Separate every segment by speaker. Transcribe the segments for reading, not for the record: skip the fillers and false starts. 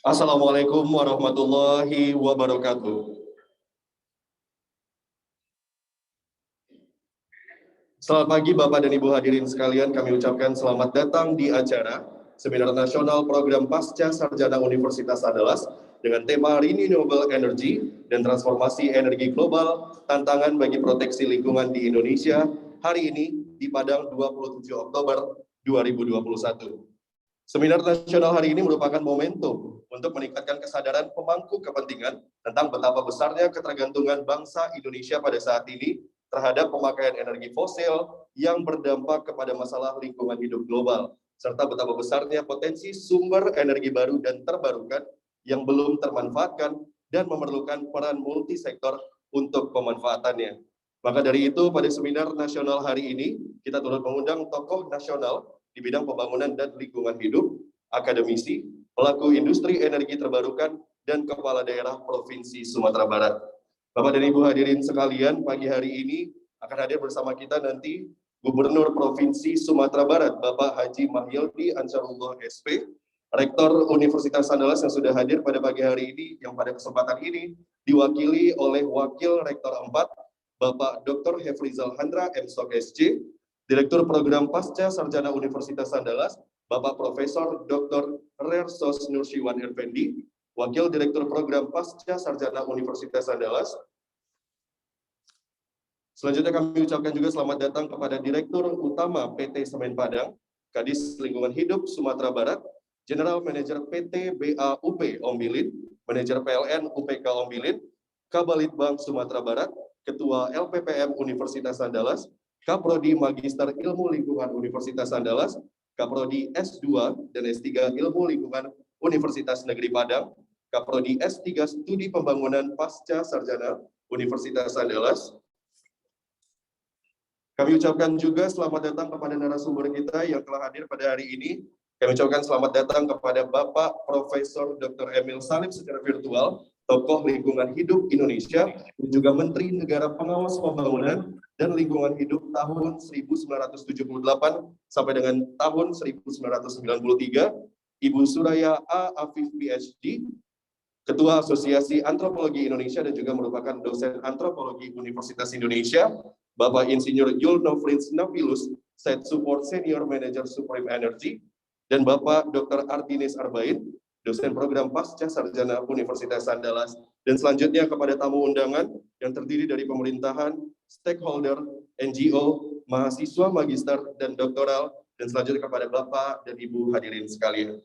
Speaker 1: Assalamualaikum warahmatullahi wabarakatuh. Selamat pagi Bapak dan Ibu hadirin sekalian, kami ucapkan selamat datang di acara Seminar Nasional Program Pasca Sarjana Universitas Andalas dengan tema Renewable Energy dan Transformasi Energi Global, Tantangan bagi Proteksi Lingkungan di Indonesia, hari ini di Padang 27 Oktober 2021. Seminar nasional hari ini merupakan momentum untuk meningkatkan kesadaran pemangku kepentingan tentang betapa besarnya ketergantungan bangsa Indonesia pada saat ini terhadap pemakaian energi fosil yang berdampak kepada masalah lingkungan hidup global, serta betapa besarnya potensi sumber energi baru dan terbarukan yang belum termanfaatkan dan memerlukan peran multisektor untuk pemanfaatannya. Maka dari itu, pada seminar nasional hari ini, kita turut mengundang tokoh nasional di bidang pembangunan dan lingkungan hidup, akademisi, pelaku industri energi terbarukan, dan kepala daerah Provinsi Sumatera Barat. Bapak dan Ibu hadirin sekalian, pagi hari ini akan hadir bersama kita nanti Gubernur Provinsi Sumatera Barat, Bapak Haji Mahyildi Ansarullah SP, Rektor Universitas Andalas yang sudah hadir pada pagi hari ini, yang pada kesempatan ini diwakili oleh Wakil Rektor 4, Bapak Dr. Hefrizal Handra, MSOK SC, Direktur Program Pasca Sarjana Universitas Andalas, Bapak Profesor Dr. Rersos Nursiwan Effendi, Wakil Direktur Program Pasca Sarjana Universitas Andalas. Selanjutnya kami ucapkan juga selamat datang kepada Direktur Utama PT Semen Padang, Kadis Lingkungan Hidup Sumatera Barat, General Manager PT BAUP Ombilin, Manajer PLN UPK Ombilin, Kabalitbang Sumatera Barat, Ketua LPPM Universitas Andalas, Kaprodi Magister Ilmu Lingkungan Universitas Andalas, Kaprodi S2 dan S3 Ilmu Lingkungan Universitas Negeri Padang, Kaprodi S3 Studi Pembangunan Pasca Sarjana Universitas Andalas. Kami ucapkan juga selamat datang kepada narasumber kita yang telah hadir pada hari ini. Kami ucapkan selamat datang kepada Bapak Profesor Dr. Emil Salim secara virtual, tokoh lingkungan hidup Indonesia, dan juga Menteri Negara Pengawas Pembangunan dan Lingkungan Hidup tahun 1978 sampai dengan tahun 1993, Ibu Suraya A. Afif PhD, Ketua Asosiasi Antropologi Indonesia dan juga merupakan dosen antropologi Universitas Indonesia, Bapak Insinyur Yulno Frins Navilus, Site Support Senior Manager Supreme Energy, dan Bapak Dr. Artines Arbain, dosen program Pasca Sarjana Universitas Andalas. Dan selanjutnya kepada tamu undangan yang terdiri dari pemerintahan, stakeholder, NGO, mahasiswa magister dan doktoral, dan selanjutnya kepada Bapak dan Ibu hadirin sekalian.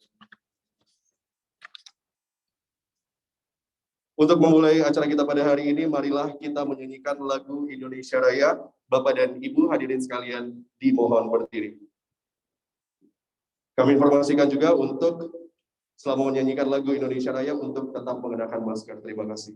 Speaker 1: Untuk memulai acara kita pada hari ini, marilah kita menyanyikan lagu Indonesia Raya. Bapak dan Ibu hadirin sekalian, dimohon berdiri. Kami informasikan juga untuk selama menyanyikan lagu Indonesia Raya untuk tetap mengenakan masker. Terima kasih.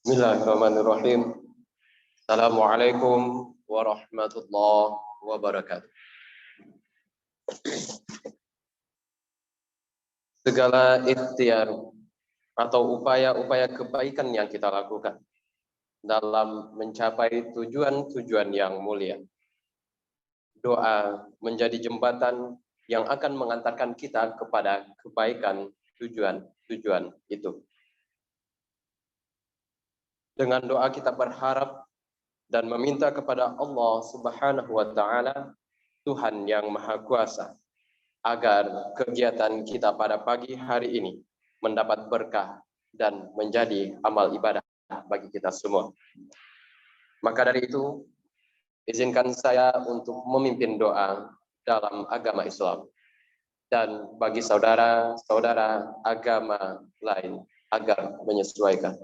Speaker 2: Bismillahirrahmanirrahim. Assalamualaikum warahmatullahi wabarakatuh. Segala ikhtiar atau upaya-upaya kebaikan yang kita lakukan dalam mencapai tujuan-tujuan yang mulia. Doa menjadi jembatan yang akan mengantarkan kita kepada kebaikan tujuan-tujuan itu. Dengan doa kita berharap dan meminta kepada Allah Subhanahu wa Ta'ala, Tuhan yang Maha Kuasa, agar kegiatan kita pada pagi hari ini mendapat berkah dan menjadi amal ibadah bagi kita semua. Maka dari itu, izinkan saya untuk memimpin doa dalam agama Islam dan bagi saudara-saudara agama lain agar menyesuaikan.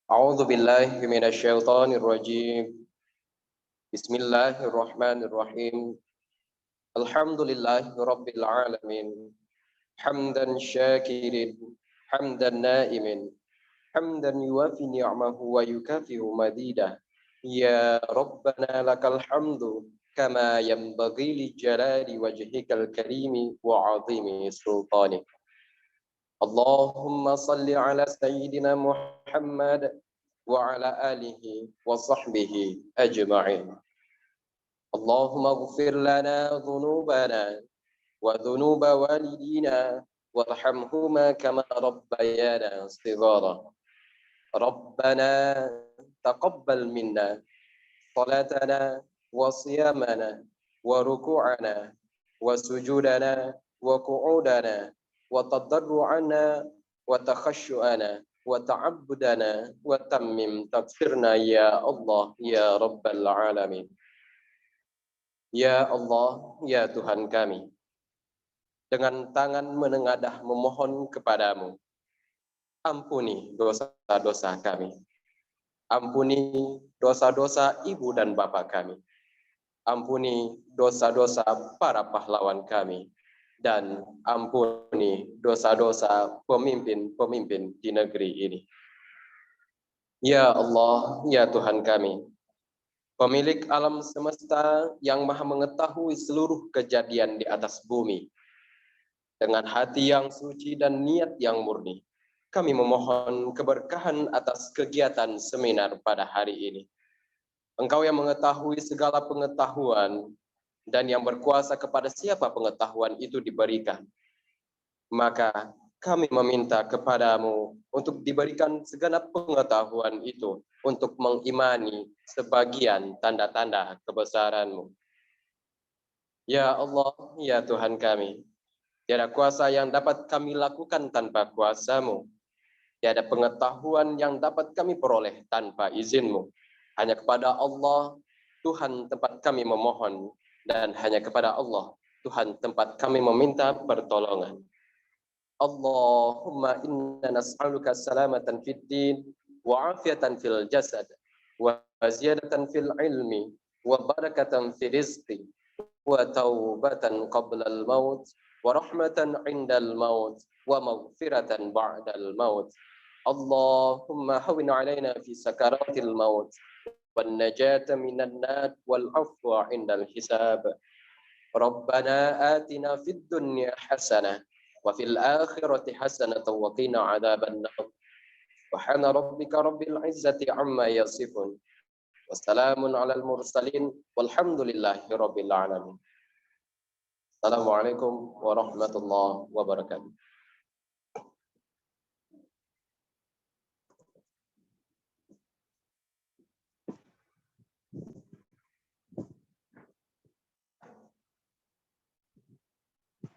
Speaker 2: A'udzu billahi minasyaitonir rajim. Bismillahirrahmanirrahim. Alhamdulillahi rabbil alamin. Hamdan syakirin, hamdan naimin, hamdan yuwafi ni'amahu wa yukafi'u madidah. Ya Rabbana lakal hamdu kama yanbaghi li jalali wajhikal karimi wa 'azimi sultanik. Allahumma salli ala sayyidina Muhammad wa ala alihi wa sahbihi ajma'in. Allahumma ighfir lana dhunubana wa dhunuba walidina warhamhuma kama rabbayana shighara. Rabbana taqabbal minna salatana wa siyamana wa ruku'ana wa sujudana wa qu'udana wa tadarru'ana wa takhashu'ana wa ta'abbudana wa tammim takfirna ya Allah ya Rabbal Alamin. Ya Allah, ya Tuhan kami, dengan tangan menengadah memohon kepadamu, ampuni dosa-dosa kami, ampuni dosa-dosa ibu dan bapak kami, ampuni dosa-dosa para pahlawan kami, dan ampuni dosa-dosa pemimpin-pemimpin di negeri ini. Ya Allah, ya Tuhan kami, pemilik alam semesta yang maha mengetahui seluruh kejadian di atas bumi, dengan hati yang suci dan niat yang murni, kami memohon keberkahan atas kegiatan seminar pada hari ini. Engkau yang mengetahui segala pengetahuan, dan yang berkuasa kepada siapa pengetahuan itu diberikan. Maka kami meminta kepadamu untuk diberikan segenap pengetahuan itu untuk mengimani sebagian tanda-tanda kebesaran-Mu. Ya Allah, ya Tuhan kami, tiada kuasa yang dapat kami lakukan tanpa kuasa-Mu. Tiada pengetahuan yang dapat kami peroleh tanpa izin-Mu. Hanya kepada Allah, Tuhan tempat kami memohon, dan hanya kepada Allah, Tuhan tempat kami meminta pertolongan. Allahumma inna nas'aluka salamatan fid din, wa afiatan fil jasad, wa ziyadatan fil ilmi, wa barakatan fil rizqi, wa taubatan qabla al-maut, wa rahmatan indal maut, wa maghfiratan ba'dal maut. Allahumma hawwin 'alaina fi sakaratil maut, wan najata minan nar wal afwa indal hisab. Rabbana atina fid dunya hasanah wa fil akhirati hasanatan wa qina 'adzaban nar. Subhana rabbika rabbil izzati amma yasifun. Wassalamun 'alal mursalin walhamdulillahi rabbil alamin. Assalamualaikum warahmatullahi wabarakatuh.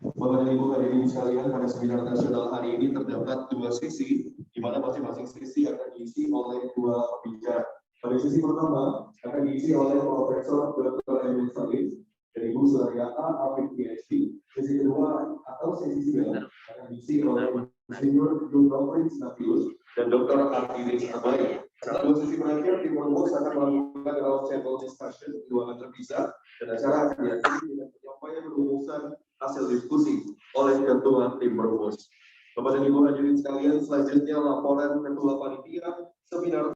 Speaker 1: Bapak dan Ibu hadirin sekalian, pada seminar nasional hari ini terdapat dua sesi, di mana masing-masing sesi akan diisi oleh dua pembicara. Pada sesi pertama akan diisi oleh Profesor Dr. Emil Salim dan Ibu Suryata Afif PhD. Sesi kedua atau sesi siang akan diisi oleh Insinyur Dr. Prince Nafius dan Dr. Ardiris Abai. Setelah dua sesi berakhir, tim Workbox akan melakukan round table discussion di ruangan terpisah, dan acara akan diakhiri dengan penyampaian rumusan hasil diskusi oleh Ketua Tim Workbox. Bapak dan Ibu hadirin sekalian, selanjutnya laporan Ketua Panitia Seminar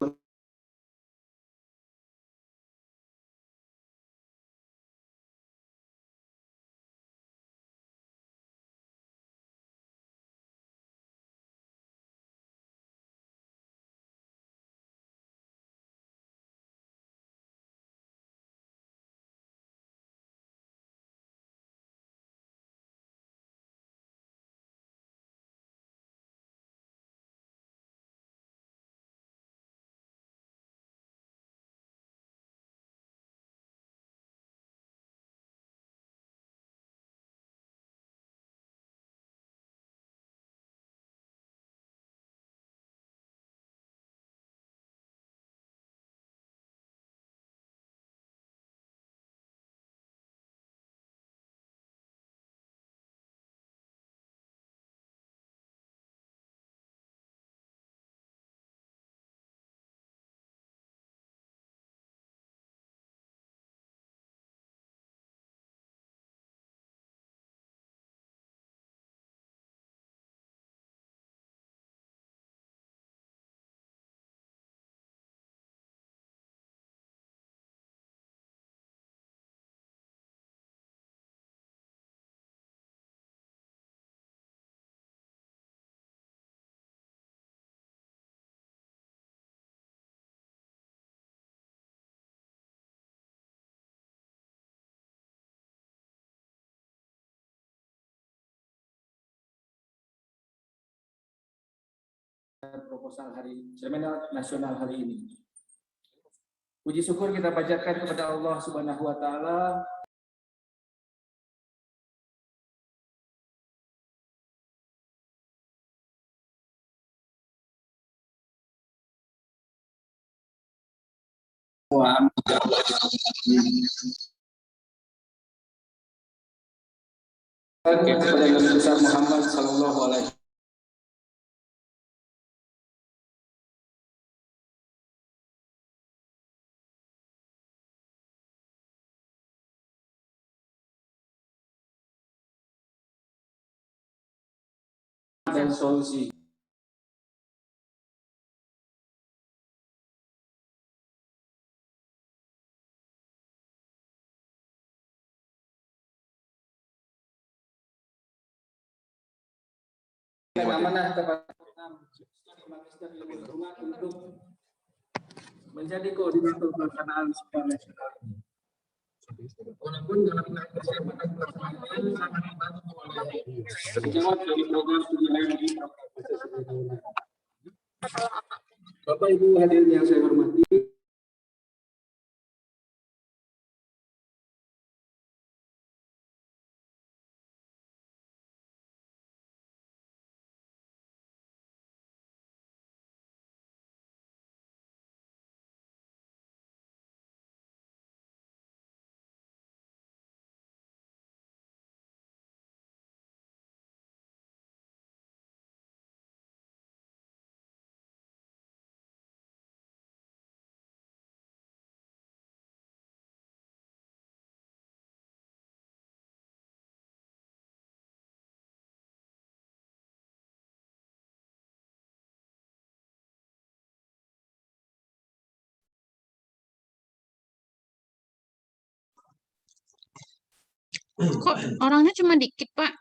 Speaker 3: proposal seminar nasional hari ini. Puji syukur kita panjatkan kepada Allah Subhanahu wa taala kepada Nabi besar Muhammad sallallahu alaihi dan solusi. Dan amanah kepada Magister Ilmu Lingkungan untuk menjadi koordinator pelaksanaan sekolah nasional. Walaupun dalam persiapan pelaksanaan ini sangat dibantu oleh sejawat dari program studi lain di Bapak Ibu hadirin yang saya hormati,
Speaker 4: Kok orangnya cuma dikit, Pak?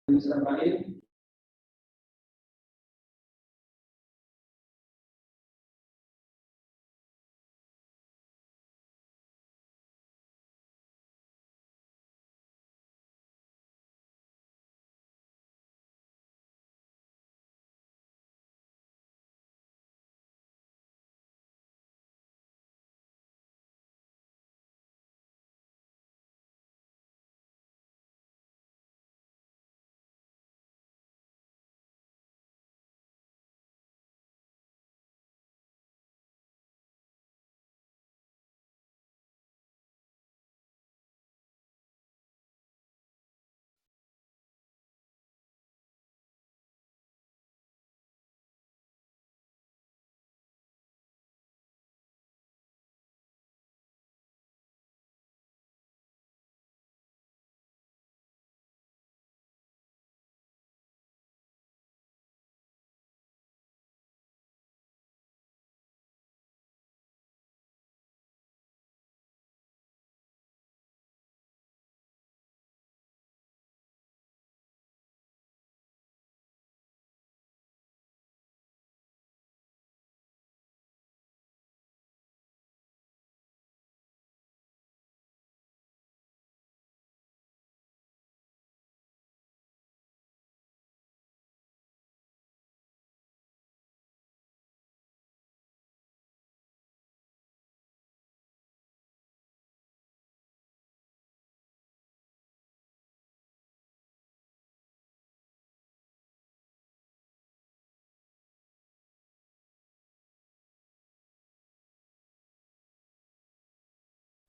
Speaker 3: Bismillahirrahmanirrahim.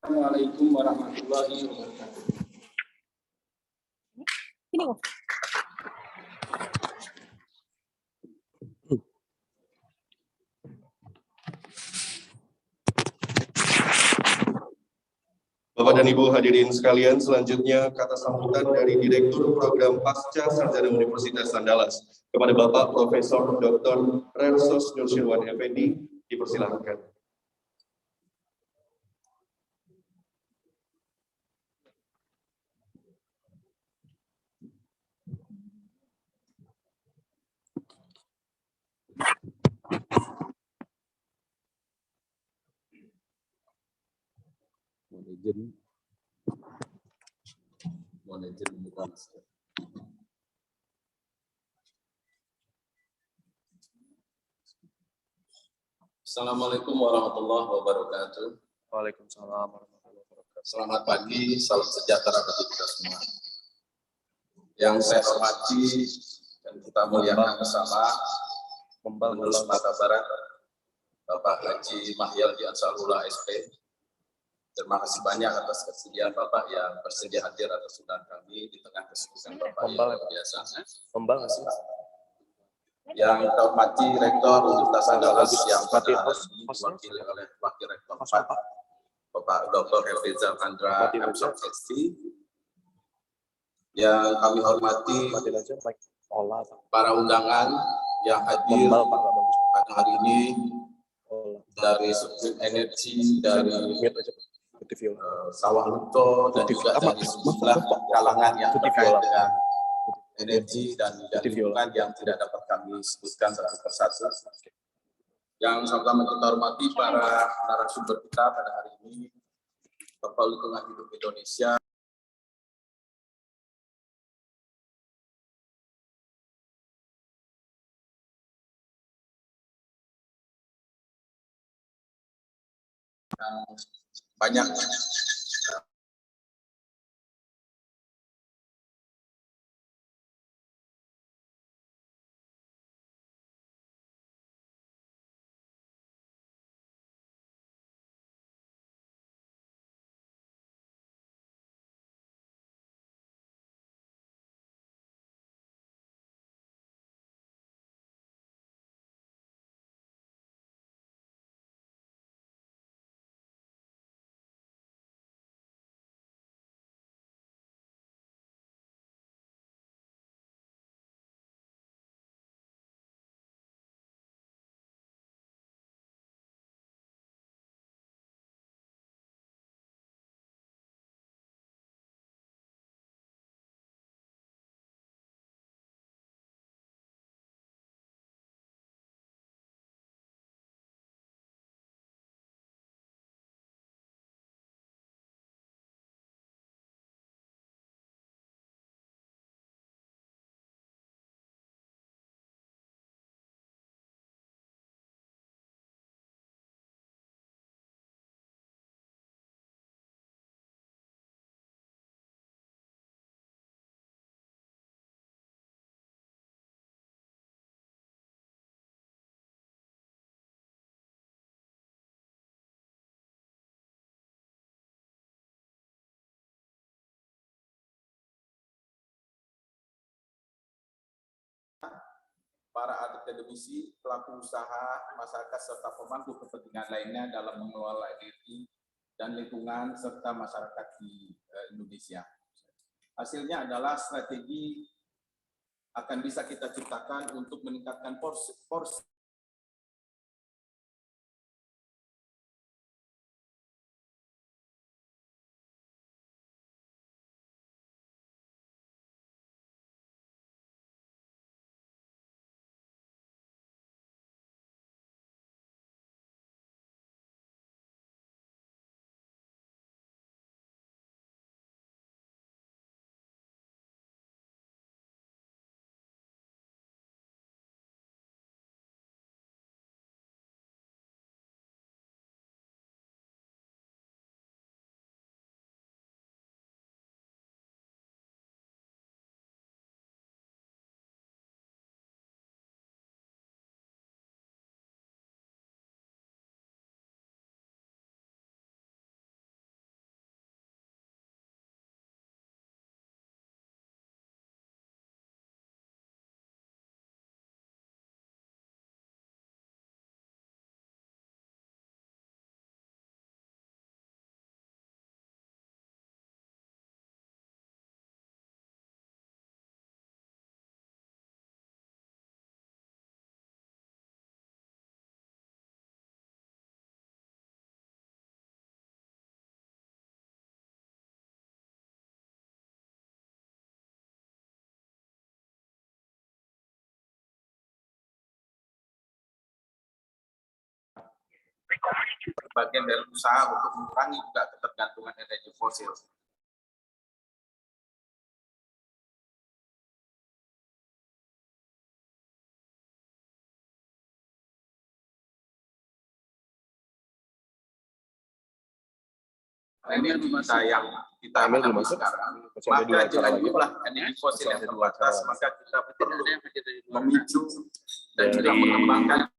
Speaker 3: Assalamualaikum warahmatullahi wabarakatuh.
Speaker 1: Bapak dan Ibu hadirin sekalian, selanjutnya kata sambutan dari Direktur Program Pasca Sarjana Universitas Andalas kepada Bapak Profesor Dr. Rersos Nursyirwan Effendi, dipersilahkan.
Speaker 5: Assalamualaikum warahmatullahi wabarakatuh.
Speaker 1: Waalaikumsalam warahmatullahi wabarakatuh.
Speaker 5: Selamat pagi, salam sejahtera bagi kita semua. Yang saya hormati dan kita muliakan bersama Gubernur Sumatera Barat, Bapak Haji Mahyildi Ansarullah SP. Terima kasih banyak atas kesediaan Bapak yang bersedia hadir atas undangan kami di tengah kesibukan Bapak yang luar biasa. Yang kita hormati Rektor Universitas Andalas yang pada hari ini diwakili oleh Wakil Rektor Bapak Dr. Elvizar Andra MSc. Yang kami hormati para undangan yang hadir pada hari ini dari Subdit Energi, dari Sawah Lunto, dan juga dari sejumlah kalangan yang terkait dengan energi dan lingkungan yang tidak dapat kami sebutkan satu persatu. Yang sama-sama kita hormati para narasumber kita pada hari ini, Bapak Lingkungan Hidup Indonesia, banyak para akademisi, pelaku usaha, masyarakat, serta pemangku kepentingan lainnya dalam mengelola energi dan lingkungan serta masyarakat di Indonesia. Hasilnya adalah strategi akan bisa kita ciptakan untuk meningkatkan porsi bagian dari usaha untuk mengurangi juga ketergantungan energi fosil. Ini kita yang kita alami sekarang, maka jangan jumlah energi fosil yang terbatas, maka kita perlu memicu dan juga mengembangkan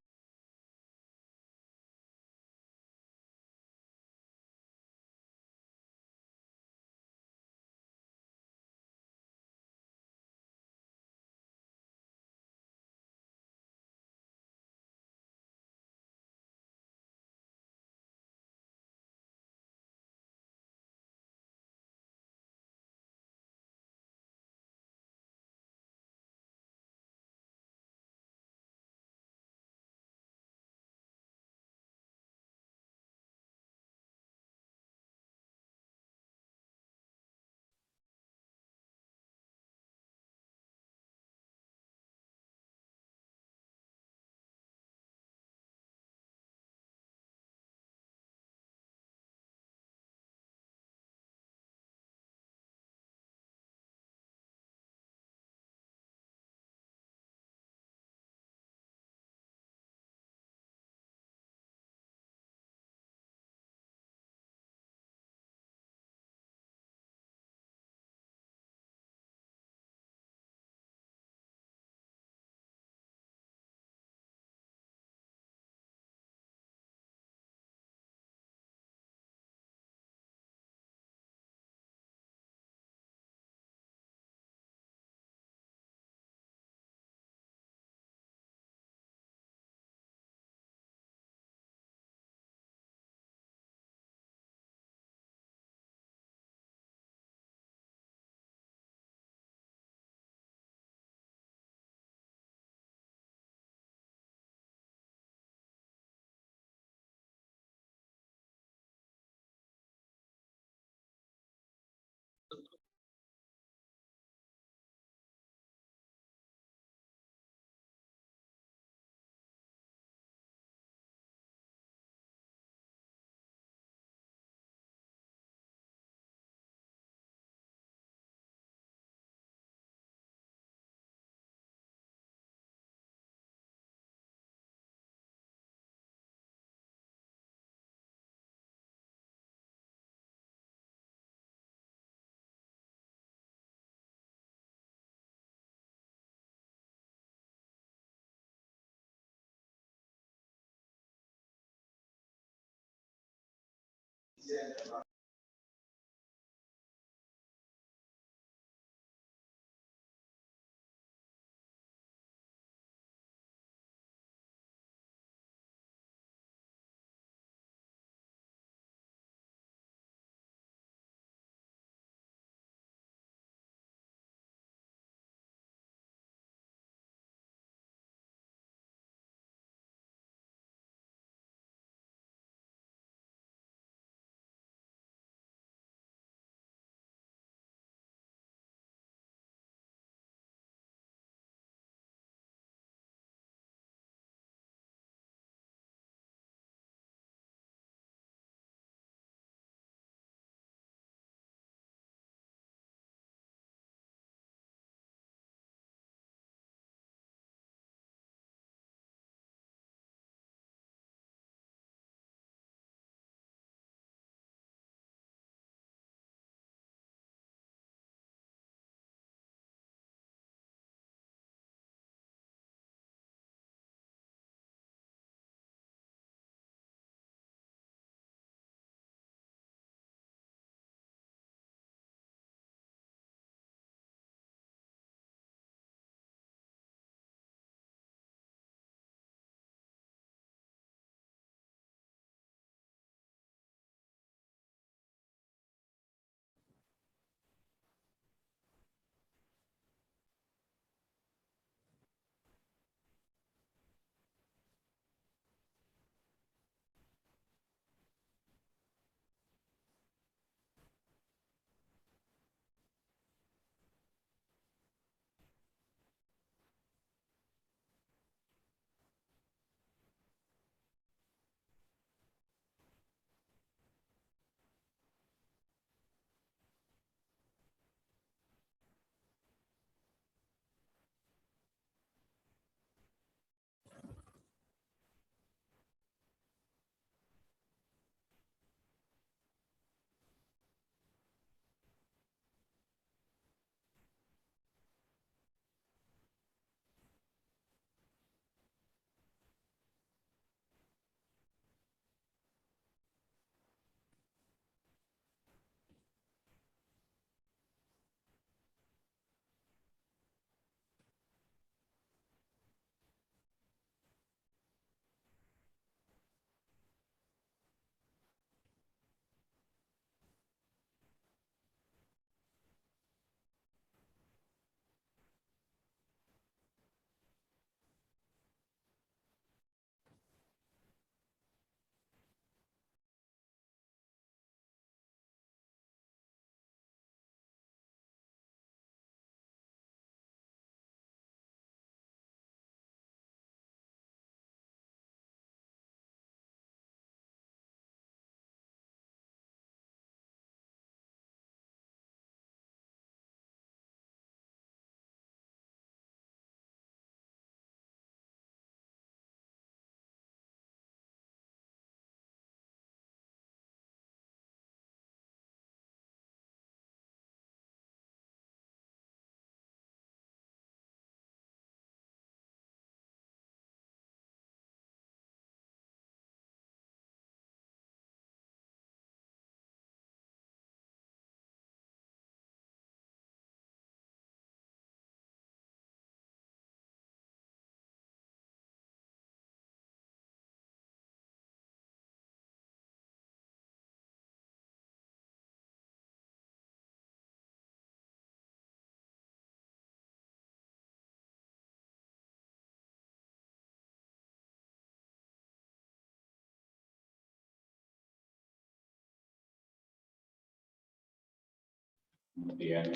Speaker 6: kemudian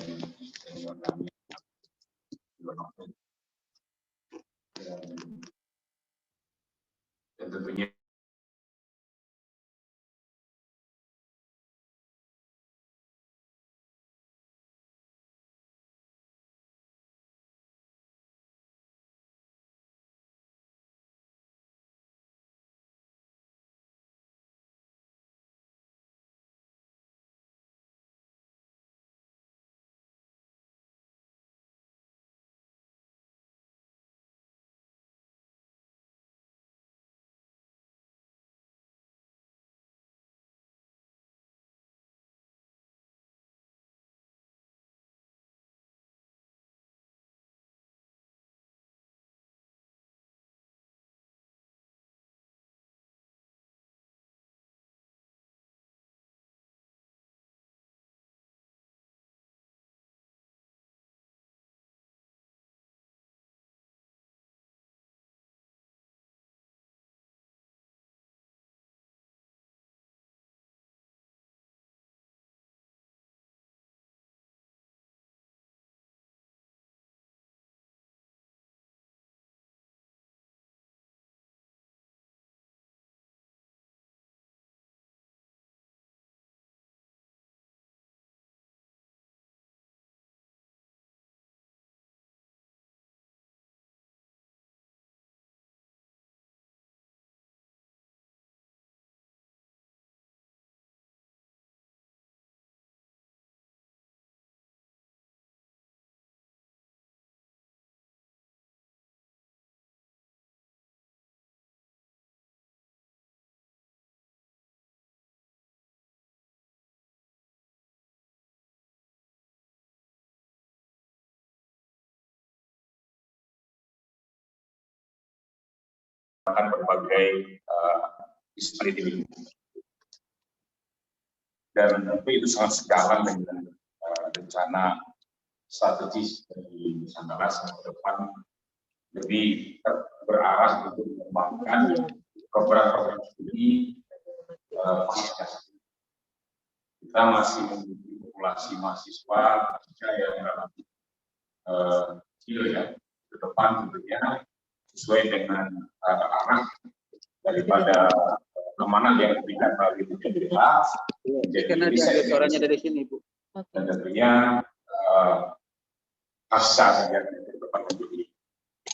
Speaker 6: senior kami dan tentunya akan berbagai disiplin dan tentu itu sangat sejalan dengan rencana strategis dari Nusantara ke depan lebih berarah untuk mengembangkan program-program studi pasca. Kita masih memiliki populasi mahasiswa yang relatif kecil ya, ke depan tentunya sesuai dengan arah daripada kemana yang diberikan melalui BPPH menjadi riset suaranya dari sini, Bu. Dan tentunya pasca yang ke depan menjadi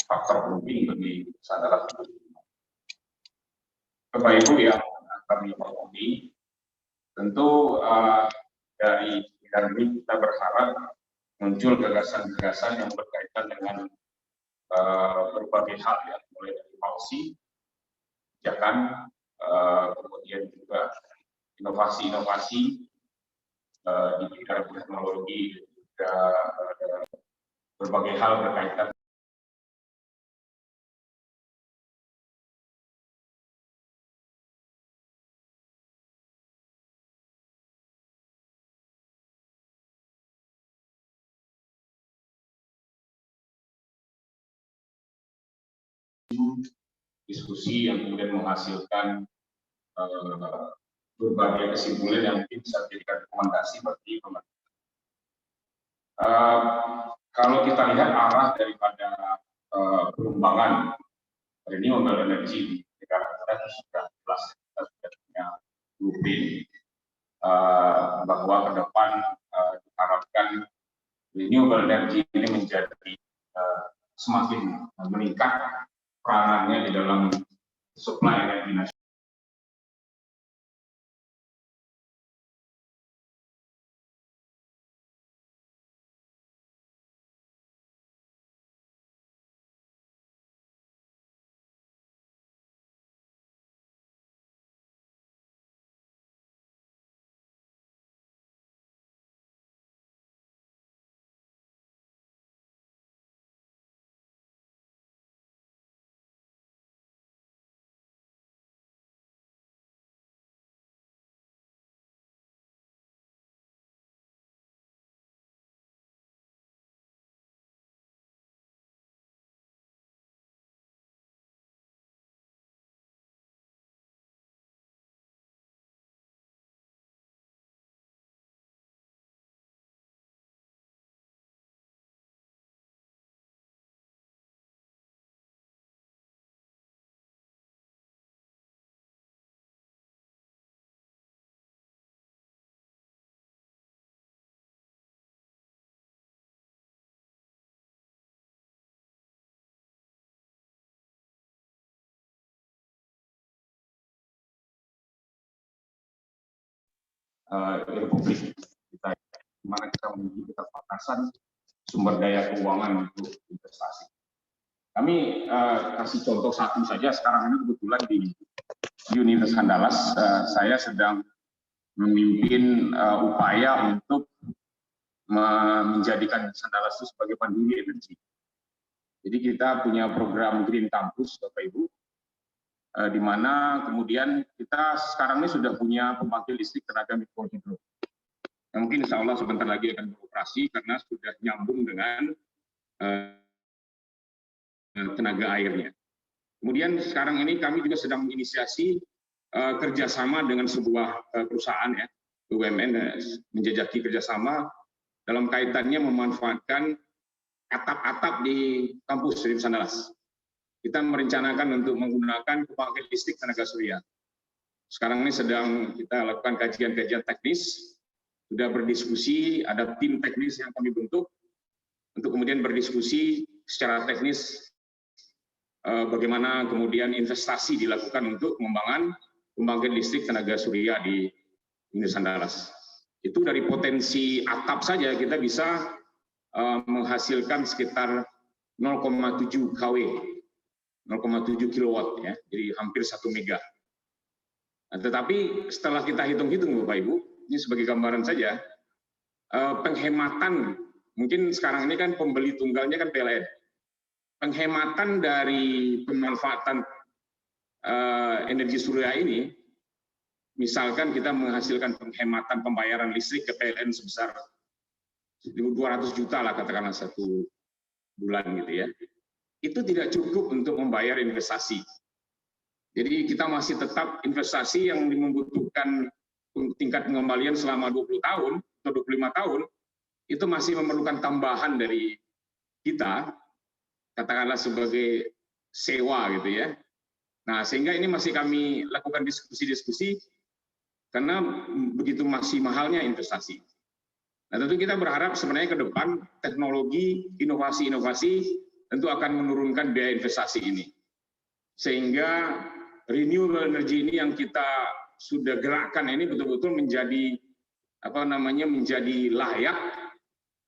Speaker 6: faktor penting bagi Nusantara. Bapak Ibu yang kami hormati, tentu dari bidang ini kita berharap muncul gagasan-gagasan yang berkaitan dengan berbagai hal ya, mulai dari policy, kebijakan, kemudian juga inovasi-inovasi di bidang teknologi, juga berbagai hal berkaitan diskusi yang kemudian menghasilkan berbagai kesimpulan yang mungkin bisa dijadikan rekomendasi bagi pemerintah. Kalau kita lihat arah daripada pengembangan renewable energy di negara kita sudah jelas, kita sudah punya blueprint bahwa ke depan diharapkan renewable energy ini menjadi semakin meningkat peranannya di dalam supply energi nasional. Republik kita, di mana kita memiliki keterbatasan sumber daya keuangan untuk investasi. Kami kasih contoh satu saja. Sekarang ini kebetulan di Universitas Andalas saya sedang memimpin upaya untuk menjadikan Andalas itu sebagai mandiri energi. Jadi kita punya program Green Campus, Bapak Ibu, di mana kemudian kita sekarang ini sudah punya pembangkit listrik tenaga mikrohidro. Yang mungkin insya Allah sebentar lagi akan beroperasi karena sudah nyambung dengan tenaga airnya. Kemudian sekarang ini kami juga sedang menginisiasi kerjasama dengan sebuah perusahaan ya, BUMN, menjajaki kerjasama dalam kaitannya memanfaatkan atap-atap di kampus Universitas Andalas. Kita merencanakan untuk menggunakan pembangkit listrik tenaga surya. Sekarang ini sedang kita lakukan kajian-kajian teknis, sudah berdiskusi, ada tim teknis yang kami bentuk untuk kemudian berdiskusi secara teknis bagaimana kemudian investasi dilakukan untuk pengembangan pembangkit listrik tenaga surya di Universitas Andalas. Itu dari potensi atap saja kita bisa menghasilkan sekitar 0,7 kW, 0,7 kilowatt ya, jadi hampir 1 mega. Nah, tetapi setelah kita hitung-hitung Bapak Ibu, ini sebagai gambaran saja, penghematan, mungkin sekarang ini kan pembeli tunggalnya kan PLN. Penghematan dari pemanfaatan energi surya ini, misalkan kita menghasilkan penghematan pembayaran listrik ke PLN sebesar 200 juta lah katakanlah satu bulan gitu ya. Itu tidak cukup untuk membayar investasi. Jadi kita masih tetap investasi yang membutuhkan tingkat pengembalian selama 20 tahun atau 25 tahun, itu masih memerlukan tambahan dari kita, katakanlah sebagai sewa gitu ya. Nah, sehingga ini masih kami lakukan diskusi-diskusi karena begitu masih mahalnya investasi. Nah, tentu kita berharap sebenarnya ke depan teknologi, inovasi-inovasi tentu akan menurunkan biaya investasi ini. Sehingga renewable energy ini yang kita sudah gerakkan ini betul-betul menjadi menjadi layak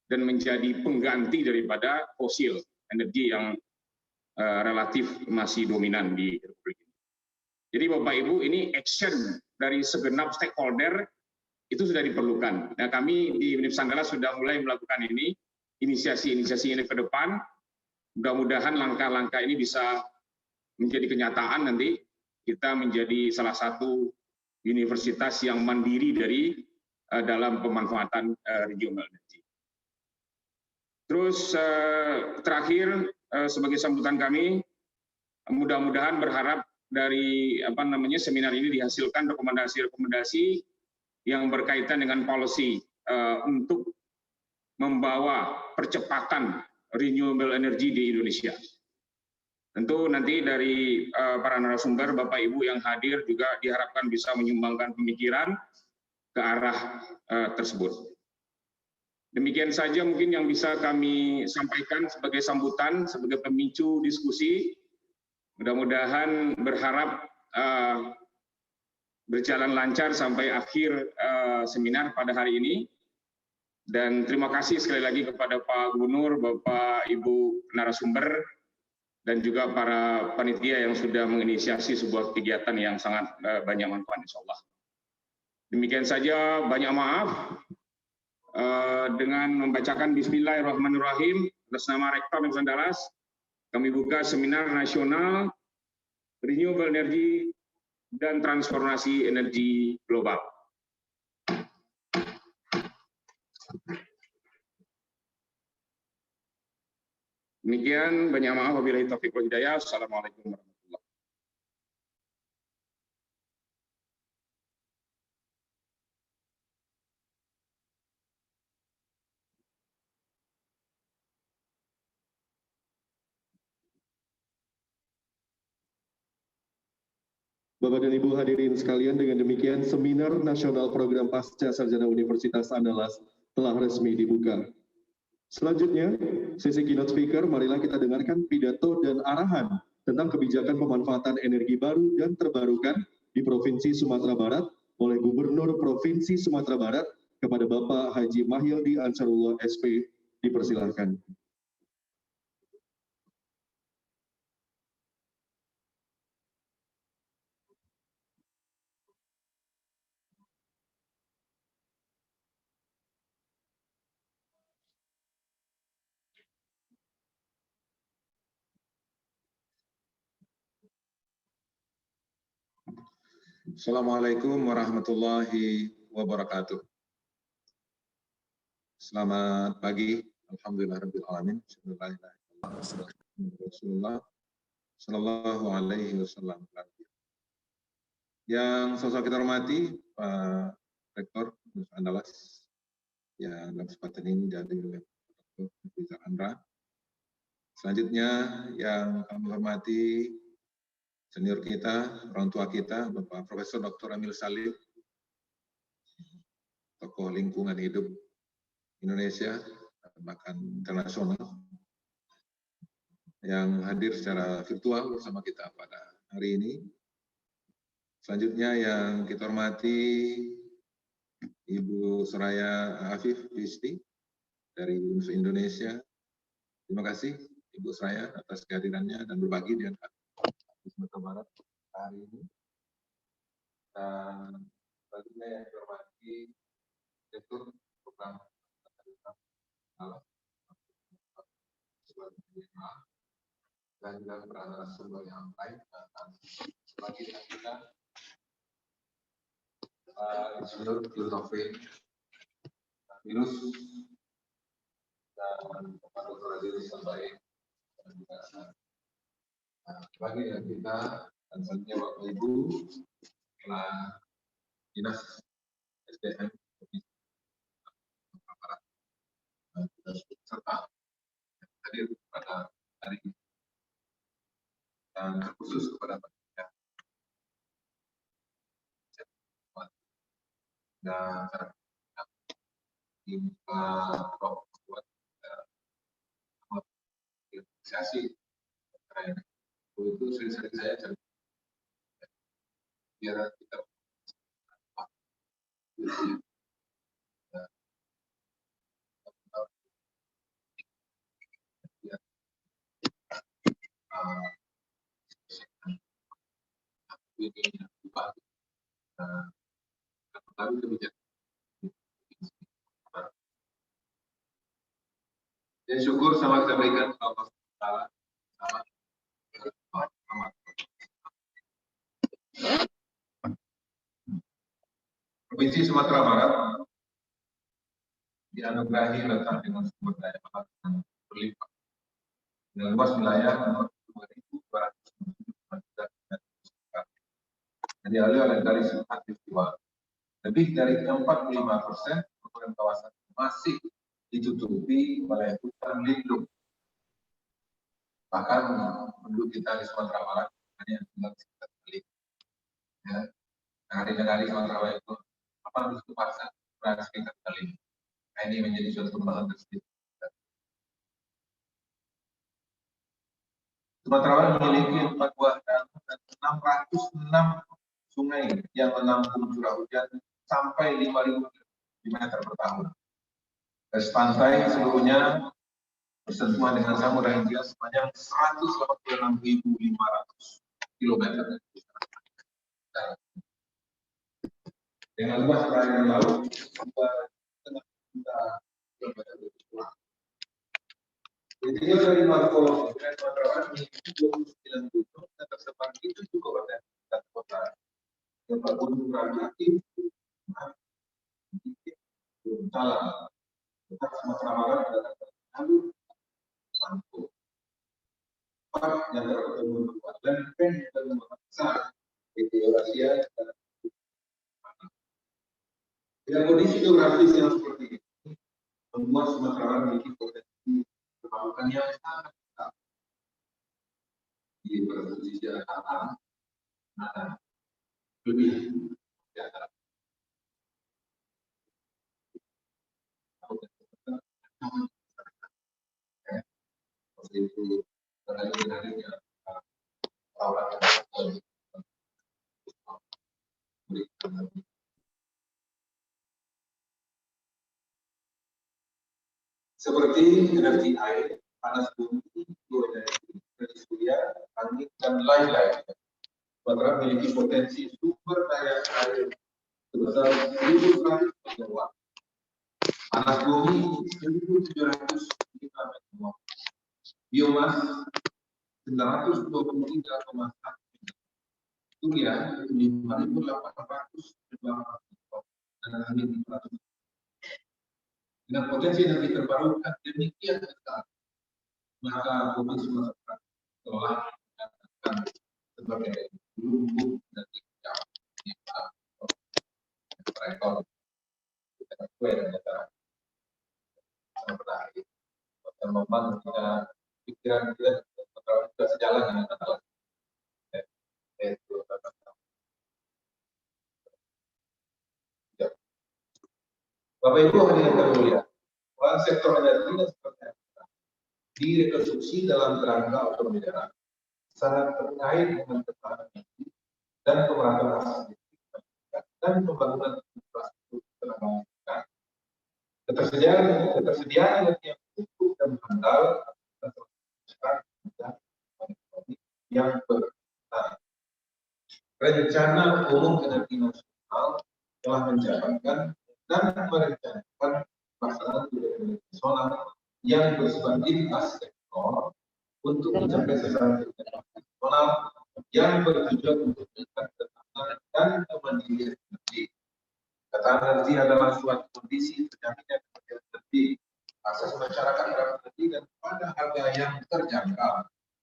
Speaker 6: dan menjadi pengganti daripada fosil energi yang relatif masih dominan di Republik ini. Jadi Bapak Ibu, ini action dari segenap stakeholder itu sudah diperlukan. Nah, kami di Universitas Andalas sudah mulai melakukan ini, inisiasi-inisiasi ini ke depan. Mudah-mudahan langkah-langkah ini bisa menjadi kenyataan nanti kita menjadi salah satu universitas yang mandiri dari dalam pemanfaatan renewable energy. Terus terakhir sebagai sambutan kami, mudah-mudahan berharap dari seminar ini dihasilkan rekomendasi-rekomendasi yang berkaitan dengan policy untuk membawa percepatan renewable energy di Indonesia. Tentu nanti dari para narasumber, Bapak Ibu yang hadir juga diharapkan bisa menyumbangkan pemikiran ke arah tersebut. Demikian saja mungkin yang bisa kami sampaikan sebagai sambutan, sebagai pemicu diskusi. Mudah-mudahan berharap berjalan lancar sampai akhir seminar pada hari ini. Dan terima kasih sekali lagi kepada Pak Gubernur, Bapak Ibu narasumber, dan juga para panitia yang sudah menginisiasi sebuah kegiatan yang sangat banyak manfaat insya Allah. Demikian saja, banyak maaf. Dengan membacakan Bismillahirrahmanirrahim atas nama Rektor Universitas Andalas, kami buka seminar nasional Renewable Energy dan Transformasi Energi Global. Demikian, banyak maaf, wabillahi taufiq wal hidayah. Assalamualaikum warahmatullahi wabarakatuh.
Speaker 1: Bapak dan Ibu hadirin sekalian, dengan demikian seminar nasional program Pasca Sarjana Universitas Andalas telah resmi dibuka. Selanjutnya, sesi keynote speaker, marilah kita dengarkan pidato dan arahan tentang kebijakan pemanfaatan energi baru dan terbarukan di Provinsi Sumatera Barat oleh Gubernur Provinsi Sumatera Barat kepada Bapak Haji Mahyildi Ansarullah SP dipersilahkan.
Speaker 7: Assalamualaikum warahmatullahi wabarakatuh. Selamat pagi. Alhamdulillahirrahmanirrahim. Rasulullah Sallallahu Alaihi Wasallam. Yang sosok kita hormati, Pak Rektor Universitas Andalas, yang dalam kesempatan ini dari Dr. Rizal Andra. Selanjutnya yang kami hormati senior kita, orang tua kita, Bapak Profesor Dr. Emil Salim, tokoh lingkungan hidup Indonesia, bahkan internasional, yang hadir secara virtual bersama kita pada hari ini. Selanjutnya yang kita hormati Ibu Soraya Afif Bisti dari Universitas Indonesia. Terima kasih Ibu Soraya atas kehadirannya dan berbagi dengan kami di Sumatera Barat hari ini. Dan selanjutnya yang kita hormati Direktur Program dan juga para sumber yang lain bagi dengan kita Insinyur Yusufin Virus dan Bapak Dr. Adil Sambaik dan juga bagi dengan kita dan selanjutnya Bapak Ibu Kepala Dinas SDM serta hadir pada hari ini dan khusus kepada panitia dan buat apresiasi itu sering-sering saya cari biar kita dan syukur sama kita berikan Allah Taala. Provinsi Sumatera Barat dianugerahi letak dengan sumber daya alam yang berlimpah dengan luas wilayah 2.200 dan dialiri oleh garis khatulistiwa. Lebih dari 45% merupakan kawasan masih ditutupi oleh hutan lindung. Bahkan penduduk kita di Sumatera Barat hanya tinggal sekitar kali. Ya, hari-hari Sumatera Barat itu 81% berada sekitar kali. Nah, ini menjadi suatu kembangan tersendiri. Sumatera Barat memiliki 4 buah danau dan 606 sungai yang menampung curah hujan sampai 5.000 meter per tahun. Garis pantai seluruhnya bersentuhan dengan Samudra Hindia sepanjang 186.500 km. Dengan luas perairan laut 2,5 juta kilometer kurang. Intinya dari Marco Sumatera Barat memiliki 29 gunung dan tersebar di 7 kabupaten dan kota. Tempat gunung berapi aktif, salah. Tempat Sumatera Barat adalah jalur Marco. Yang terketemu tempat lempeng dan tempat besar di Eurasia dan dengan kondisi geografis yang seperti ini, membuat Sumatera Barat memiliki potensi kepemilikan yang sangat besar. Di posisi antara lebih di antara itu terhadapnya seperti energi air, panas bumi, bioenergi, energi surya, angin, dan lain-lain. Sumatera memiliki potensi sumber daya air sebesar 1.100 megawatt, panas bumi 1.705 megawatt, biomas 923,1, surya 5.800 megawatt, dan angin 400. Dengan potensi energi terbarukan demikian besar, maka bumi Sumatera telah dikatakan sebagai lumbung energi yang rekor kita sesuai dengan cara berakhir. Dan memang pikiran kita sudah sejalan dengan kata itu. Bapak Ibu hadirin yang mulia, peran sektor energi seperti apa? Direkonstruksi dalam kerangka otonomi daerah sangat terkait dengan ketahanan energi dan pemerataan akses listrik dan pembangunan infrastruktur tenaga listrik. Ketersediaan energi yang cukup dan handal dan ekonomi yang bertahan. Rencana Umum Energi Nasional telah menjalankan dan merencanakan pelaksanaan kebijakan nasional yang bersifat lintas sektor untuk mencapai sasaran kebijakan nasional yang bertujuan untuk meningkatkan ketahanan dan kemandirian energi. Ketahanan energi adalah suatu kondisi terjaminnya ketersediaan energi, akses masyarakat terhadap energi, dan pada harga yang terjangkau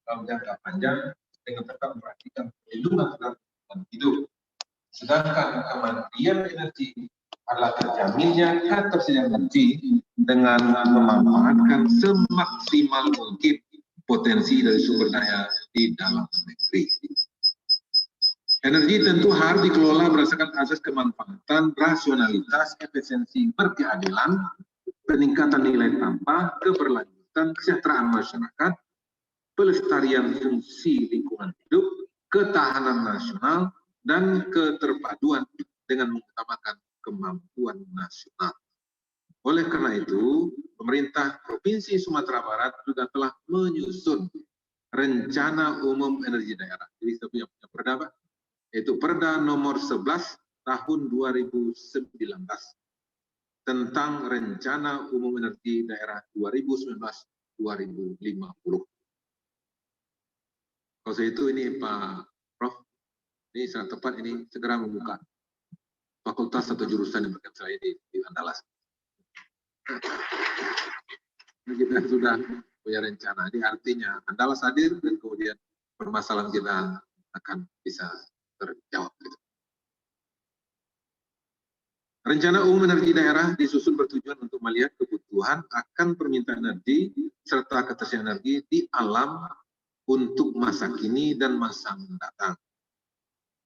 Speaker 7: dalam jangka panjang dengan tetap memperhatikan perlindungan terhadap hidup. Sedangkan kemandirian energi adalah terjaminnya ketersediaan energi dengan memanfaatkan semaksimal mungkin potensi dari sumber daya di dalam negeri. Energi tentu harus dikelola berdasarkan asas kemanfaatan, rasionalitas, efisiensi, berkeadilan, peningkatan nilai tambah, keberlanjutan, kesejahteraan masyarakat, pelestarian fungsi lingkungan hidup, ketahanan nasional, dan keterpaduan dengan mengutamakan kemampuan nasional. Oleh karena itu, pemerintah Provinsi Sumatera Barat juga telah menyusun Rencana Umum Energi Daerah. Jadi kita punya perda, yaitu Perda nomor 11 tahun 2019 tentang Rencana Umum Energi Daerah 2019-2050. Kalau itu ini Pak Prof, ini sangat tepat, ini segera membuka fakultas atau jurusan yang berkaitan saya di Andalas. Kita sudah punya rencana. Ini artinya Andalas hadir dan kemudian permasalahan kita akan bisa terjawab. Rencana Umum Energi Daerah disusun bertujuan untuk melihat kebutuhan akan permintaan energi serta ketersediaan energi di alam untuk masa kini dan masa mendatang.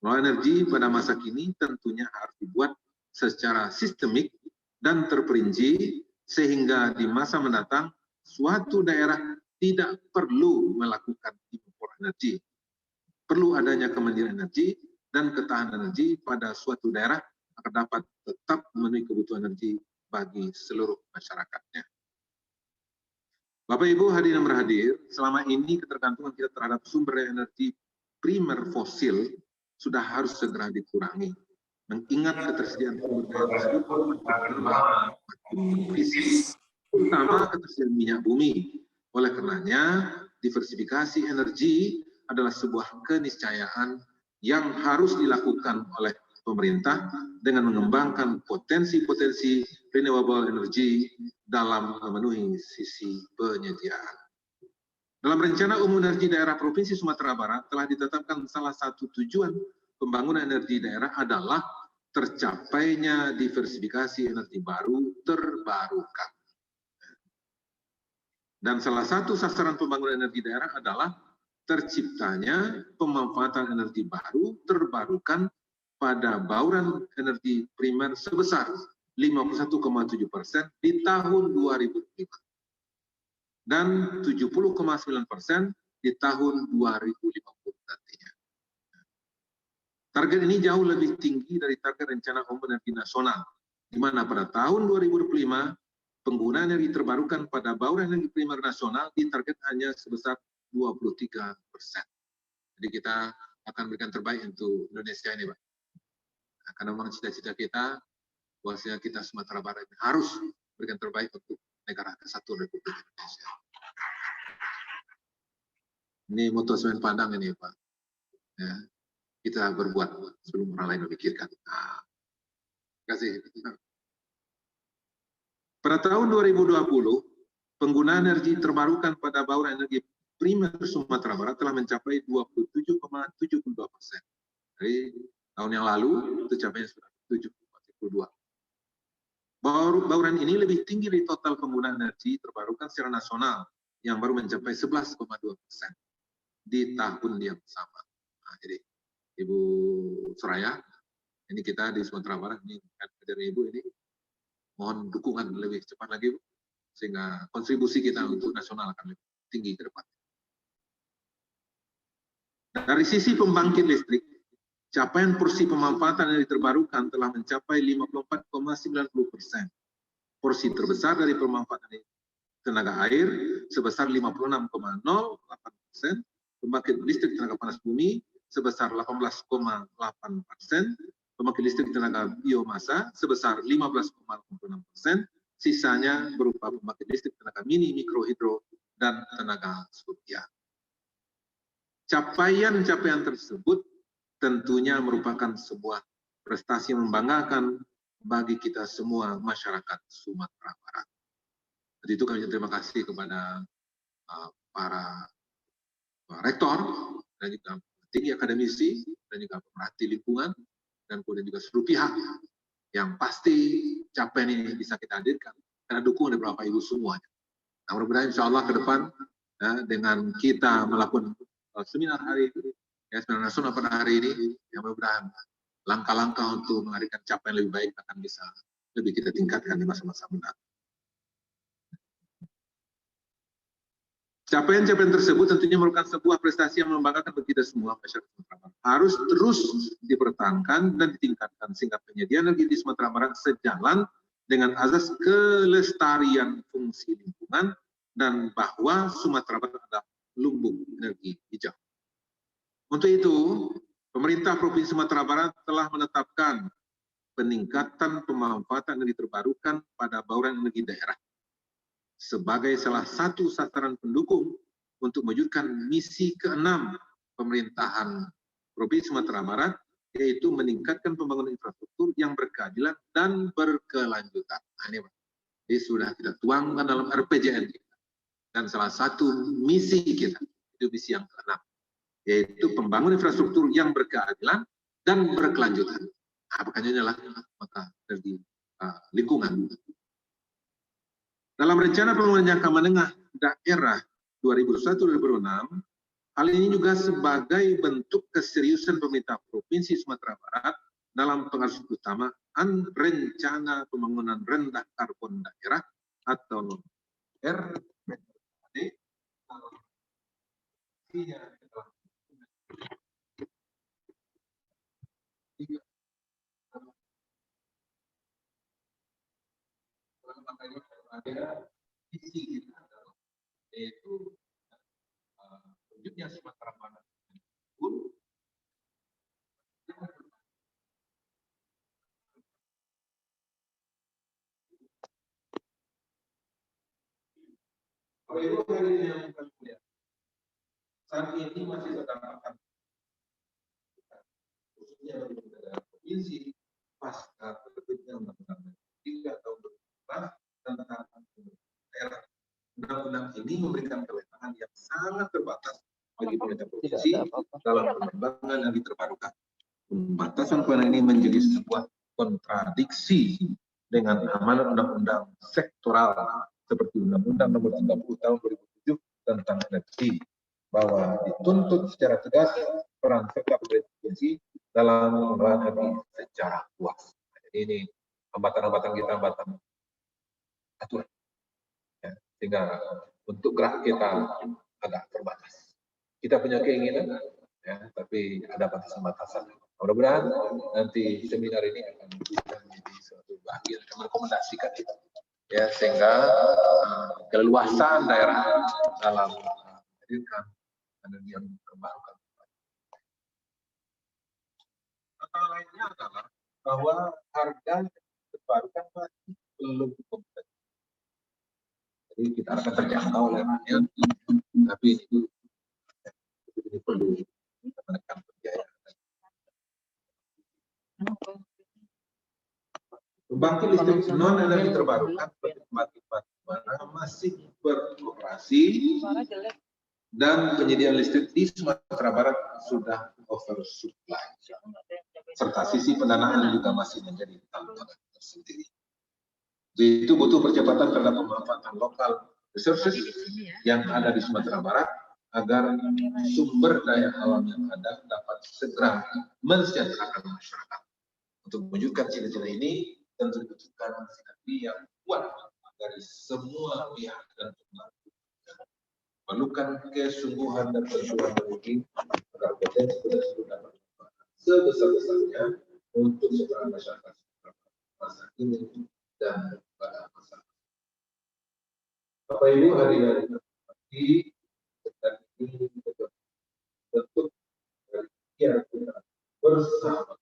Speaker 7: Pengelolaan energi pada masa kini tentunya harus dibuat secara sistemik dan terperinci sehingga di masa mendatang suatu daerah tidak perlu melakukan impor energi. Perlu adanya kemandirian energi dan ketahanan energi pada suatu daerah agar dapat tetap memenuhi kebutuhan energi bagi seluruh masyarakatnya. Bapak Ibu hadirin yang berhadir, selama ini ketergantungan kita terhadap sumber energi primer fosil sudah harus segera dikurangi. Mengingat ketersediaan sumber daya tersebut terutama ketersediaan minyak bumi. Oleh karenanya, diversifikasi energi adalah sebuah keniscayaan yang harus dilakukan oleh pemerintah dengan mengembangkan potensi-potensi renewable energy dalam memenuhi sisi penyediaan. Dalam Rencana Umum Energi Daerah Provinsi Sumatera Barat telah ditetapkan salah satu tujuan pembangunan energi daerah adalah tercapainya diversifikasi energi baru terbarukan. Dan salah satu sasaran pembangunan energi daerah adalah terciptanya pemanfaatan energi baru terbarukan pada bauran energi primer sebesar 51,7% di tahun 2005 dan 70,9% di tahun 2050 nantinya. Target ini jauh lebih tinggi dari target Rencana Umum Energi Nasional, di mana pada tahun 2025 penggunaan energi terbarukan pada bauran energi primer nasional ditarget hanya sebesar 23%. Jadi kita akan berikan terbaik untuk Indonesia ini, Pak. Nah, karena memang cita-cita kita, bahwasanya kita Sumatera Barat harus berikan terbaik untuk negara kesatuan Republik Indonesia. Ini moto Semen Padang ini, Pak. Ya, kita berbuat sebelum orang lain memikirkan. Nah, terima kasih. Pada tahun 2020, penggunaan energi terbarukan pada bauran energi primer Sumatera Barat telah mencapai 27,72%. Dari tahun yang lalu itu capainya sudah 7,42%. Bauran ini lebih tinggi dari total penggunaan energi terbarukan secara nasional yang baru mencapai 11,2% di tahun yang sama. Nah, jadi Ibu Soraya, ini kita di Sumatera Barat ini dari Ibu ini mohon dukungan lebih cepat lagi, Bu, sehingga kontribusi kita untuk nasional akan lebih tinggi ke depan. Dari sisi pembangkit listrik, capaian porsi pemanfaatan energi terbarukan telah mencapai 54,90%. Porsi terbesar dari pemanfaatan tenaga air sebesar 56,08%, pembangkit listrik tenaga panas bumi sebesar 18,8%, pembangkit listrik tenaga biomasa sebesar 15,86%, sisanya berupa pembangkit listrik tenaga mini, mikro, hidro, dan tenaga surya. Capaian-capaian tersebut tentunya merupakan sebuah prestasi yang membanggakan bagi kita semua masyarakat Sumatera Barat. Jadi itu kami terima kasih kepada para rektor dan juga tinggi akademisi dan juga pemerhati lingkungan dan kemudian juga seluruh pihak yang pasti capaian ini bisa kita hadirkan karena dukungan dari Bapak Ibu semuanya. Nah, mudah-mudahan insya Allah ke depan ya, dengan kita melakukan seminar hari ini, ya, seminar nasional pada hari ini, yang mudah-mudahan langkah-langkah untuk menghadirkan capaian lebih baik akan bisa lebih kita tingkatkan di masa-masa mendatang. Capaian-capaian tersebut tentunya merupakan sebuah prestasi yang membanggakan bagi kita semua masyarakat Sumatera Barat. Harus terus dipertahankan dan ditingkatkan sehingga penyediaan energi di Sumatera Barat sejalan dengan azas kelestarian fungsi lingkungan dan bahwa Sumatera Barat adalah lumbung energi hijau. Untuk itu, pemerintah Provinsi Sumatera Barat telah menetapkan peningkatan pemanfaatan energi terbarukan pada bauran energi daerah sebagai salah satu sasaran pendukung untuk mewujudkan misi ke-6 pemerintahan Provinsi Sumatera Barat, yaitu meningkatkan pembangunan infrastruktur yang berkeadilan dan berkelanjutan. Nah, ini Pak, ini sudah kita tuangkan dalam RPJMD kita. Dan salah satu misi kita, itu misi yang ke-6, yaitu pembangunan infrastruktur yang berkeadilan dan berkelanjutan. Nah, makanya adalah maka dari lingkungan. Dalam rencana pembangunan jangka menengah daerah 2021-2026, hal ini juga sebagai bentuk keseriusan pemerintah Provinsi Sumatera Barat dalam pengaruh utamaan rencana pembangunan rendah karbon daerah atau RPJMD. Ada visi kita adalah yaitu wujudnya Sumatera Barat pun Bapak Ibu hadirin yang kami muliakan, saat ini masih terdapat khususnya bagi negara provinsi pasca terbitnya Undang-Undang 3 tahun 2014 tentang daerah. Undang-undang ini memberikan kewenangan yang sangat terbatas bagi pemerintah provinsi dalam pengembangan energi terbarukan. Pembatasan kewenangan ini menjadi sebuah kontradiksi dengan amanat undang-undang sektoral seperti Undang-Undang Nomor 30 Tahun 2007 tentang energi, bahwa dituntut secara tegas peran serta pemerintah provinsi dalam pengelolaan energi secara luas. Jadi ini hambatan-hambatan kita, hambatan aturan, ya, sehingga untuk gerak kita agak terbatas. Kita punya keinginan, ya, tapi ada batasan-batasan. Mudah-mudahan nanti seminar ini akan bisa menjadi suatu bagian yang merekomendasikan kita, ya sehingga keleluasaan daerah dalam menghadirkan energi yang terbarukan. Tantangan lainnya adalah bahwa harga terbarukan masih belum kompetitif. Jadi kita akan terjangkau oleh rakyat, tapi ini perlu menekan pembiayaan. Pembangkit listrik non energi terbarukan seperti pembangkit batubara masih beroperasi dan penyediaan listrik di Sumatera Barat sudah oversupply. Serta sisi pendanaan juga masih menjadi tantangan tersendiri. Jadi itu butuh percepatan terhadap pemanfaatan lokal resources yang ada di Sumatera Barat agar sumber daya alam yang ada dapat segera mensejahterakan masyarakat. Untuk mewujudkan cita-cita ini tentu dibutuhkan sinergi yang kuat dari semua pihak dan perlukan kesungguhan dan perjuangan tinggi agar potensi tersebut dapat sebesar-besarnya untuk seluruh masyarakat masa kini dan pada masa. Bapak Ibu hadirin di dan ini bentuk dari kita bersama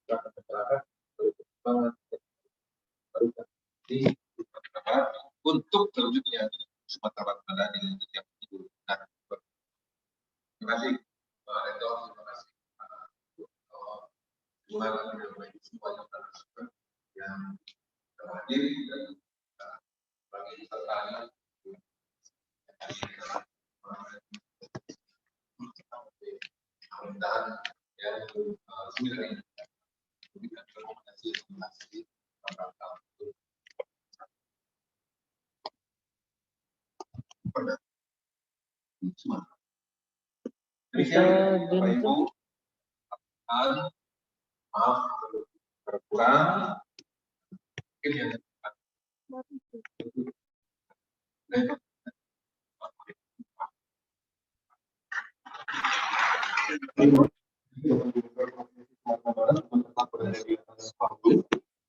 Speaker 7: masyarakat berkembang barukan di Sumatera Barat untuk terwujudnya Sumatera Barat Madani yang hidup dan terima kasih Pak Rektor, terima kasih semua yang hadir dan bagi pesertanya. Mudah-mudahan yang sembilan ini memberikan rekomendasi pada semua. Demikian Bapak Ibu, maaf berkurang mungkin yang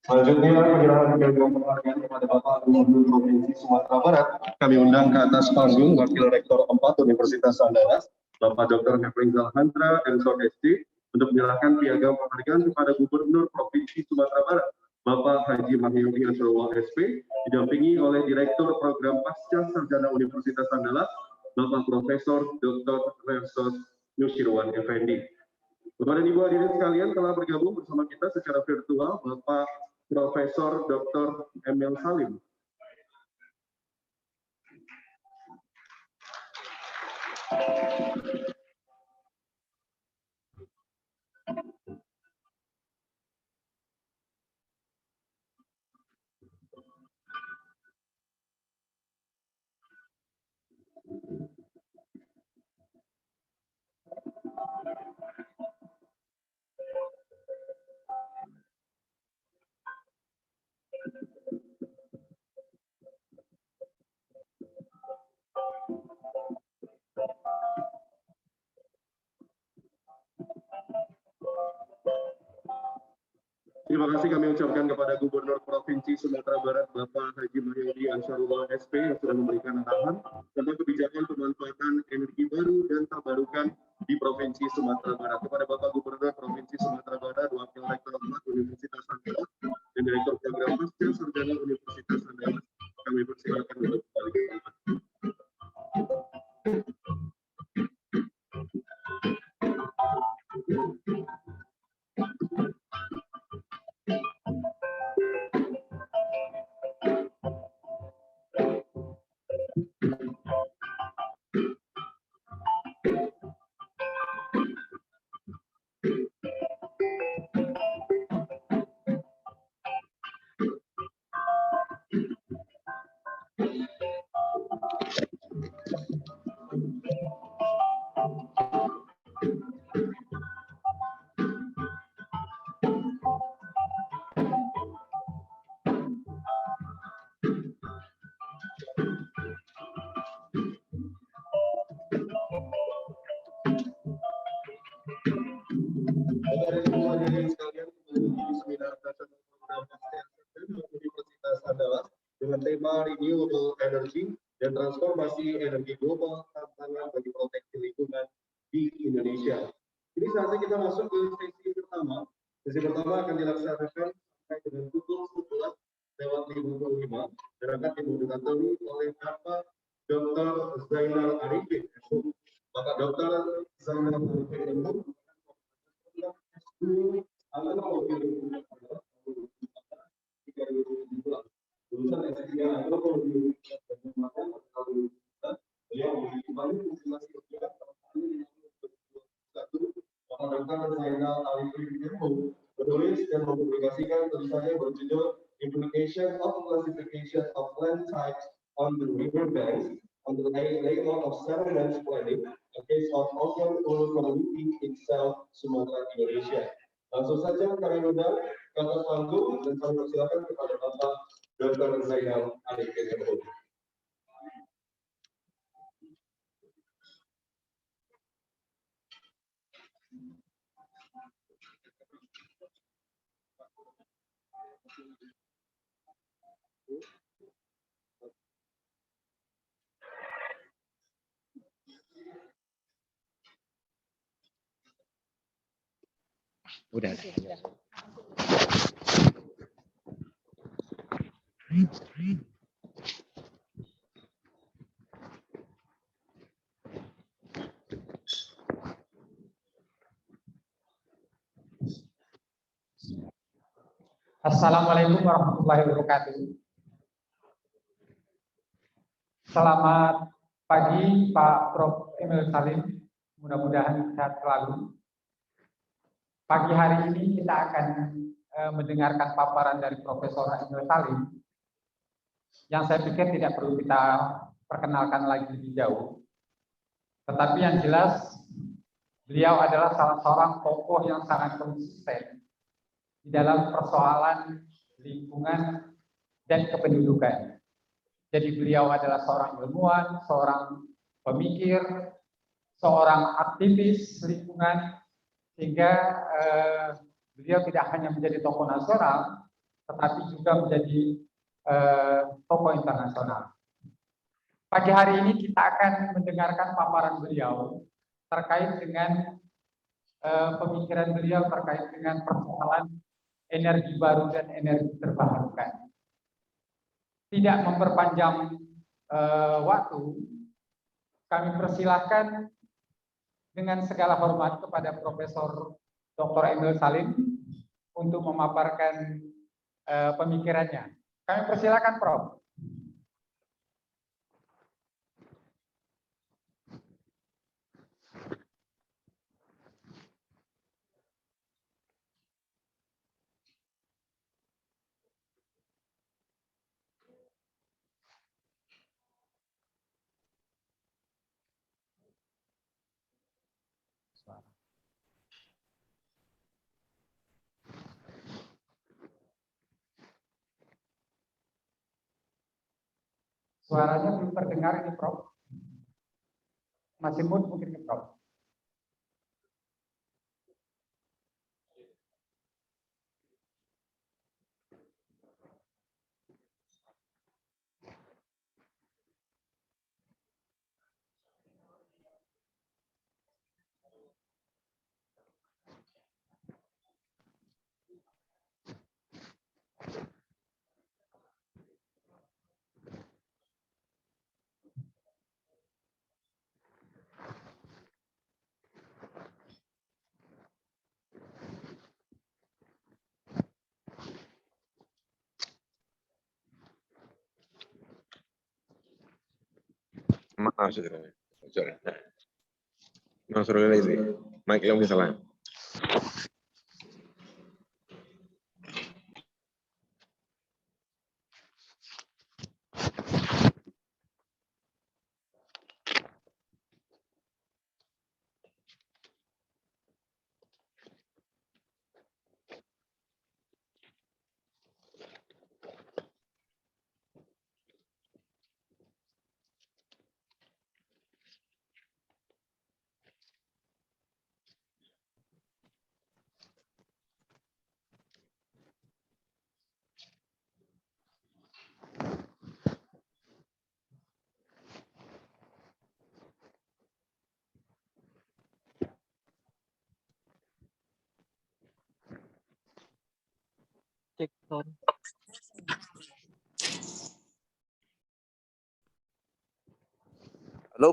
Speaker 1: Selanjutnya penyerahan piagam penghargaan kepada Bapak Gubernur Provinsi Sumatera Barat. Kami undang ke atas panggung Wakil Rektor 4 Universitas Andalas, Bapak Dr. Hefrizal Handra, MSc, untuk menyerahkan piagam penghargaan kepada Gubernur Provinsi Sumatera Barat, Bapak Haji Mahyudi Ansarullah SP, didampingi oleh Direktur Program Pasca Sarjana Universitas Andalas, Bapak Profesor Dr. Rensos Nusirwan Effendi. Bapak dan Ibu hadirin sekalian, telah bergabung bersama kita secara virtual Bapak Profesor Dr. Emil Salim. Terima kasih kami ucapkan kepada Gubernur Provinsi Sumatera Barat Bapak Haji Mahyudi Ansarullah SP yang sudah memberikan arahan tentang kebijakan pemanfaatan energi baru dan terbarukan di Provinsi Sumatera Barat. Kepada Bapak Gubernur Provinsi Sumatera Barat, Wakil Rektor 4 Universitas Andalas dan Direktur Program Pasca Sarjana Universitas Andalas, kami persilakan untuk kembali ke tempat. dengan tema Renewable Energy dan Transformasi Energi Global, tantangan bagi proteksi lingkungan di Indonesia. Ini saatnya kita masuk ke sesi pertama. Sesi pertama akan dilaksanakan sampai dengan pukul 11:55 dan akan dimoderatori oleh Bapak Dr. Zainal Arifin, Bapak Dr. Zainal Arifin, lulusan S3 Antropologi dan Pengembangan beliau memiliki banyak publikasi kerja Bapak Dr. Zainal Arifin menulis dan mempublikasikan tulisannya berjudul Implication of Classification of Land Types on the River Banks on the Layout of Settlement Planning, a case of Ocean Ulu Community in South Sumatera, Indonesia. Langsung saja kami undang ke atas panggung dan kami persilakan kepada Bapak Dr. Zainal Arifin.
Speaker 8: Udah.
Speaker 9: Assalamualaikum warahmatullahi wabarakatuh. Selamat pagi Pak Prof. Emil Salim, mudah-mudahan sehat selalu. Pagi hari ini kita akan mendengarkan paparan dari Profesor Emil Salim, yang saya pikir tidak perlu kita perkenalkan lagi lebih jauh. Tetapi yang jelas, beliau adalah salah seorang tokoh yang sangat konsisten di dalam persoalan lingkungan dan kependudukan. Jadi beliau adalah seorang ilmuwan, seorang pemikir, seorang aktivis lingkungan, sehingga beliau tidak hanya menjadi tokoh nasional, tetapi juga menjadi tokoh internasional. Pagi hari ini kita akan mendengarkan paparan beliau terkait dengan pemikiran beliau terkait dengan persoalan energi baru dan energi terbarukan. Tidak memperpanjang waktu, kami persilahkan dengan segala hormat kepada Profesor Dr. Emil Salim untuk memaparkan pemikirannya. Kami persilakan, Prof. Suaranya belum terdengar ini, Prof. Masih mute mungkin, Prof.
Speaker 7: Maaf, saudara. Maaf, saudara ini. Mic yang salah.
Speaker 10: Halo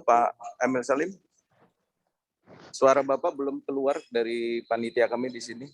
Speaker 10: Pak Emil Salim, suara Bapak belum keluar dari panitia kami di sini.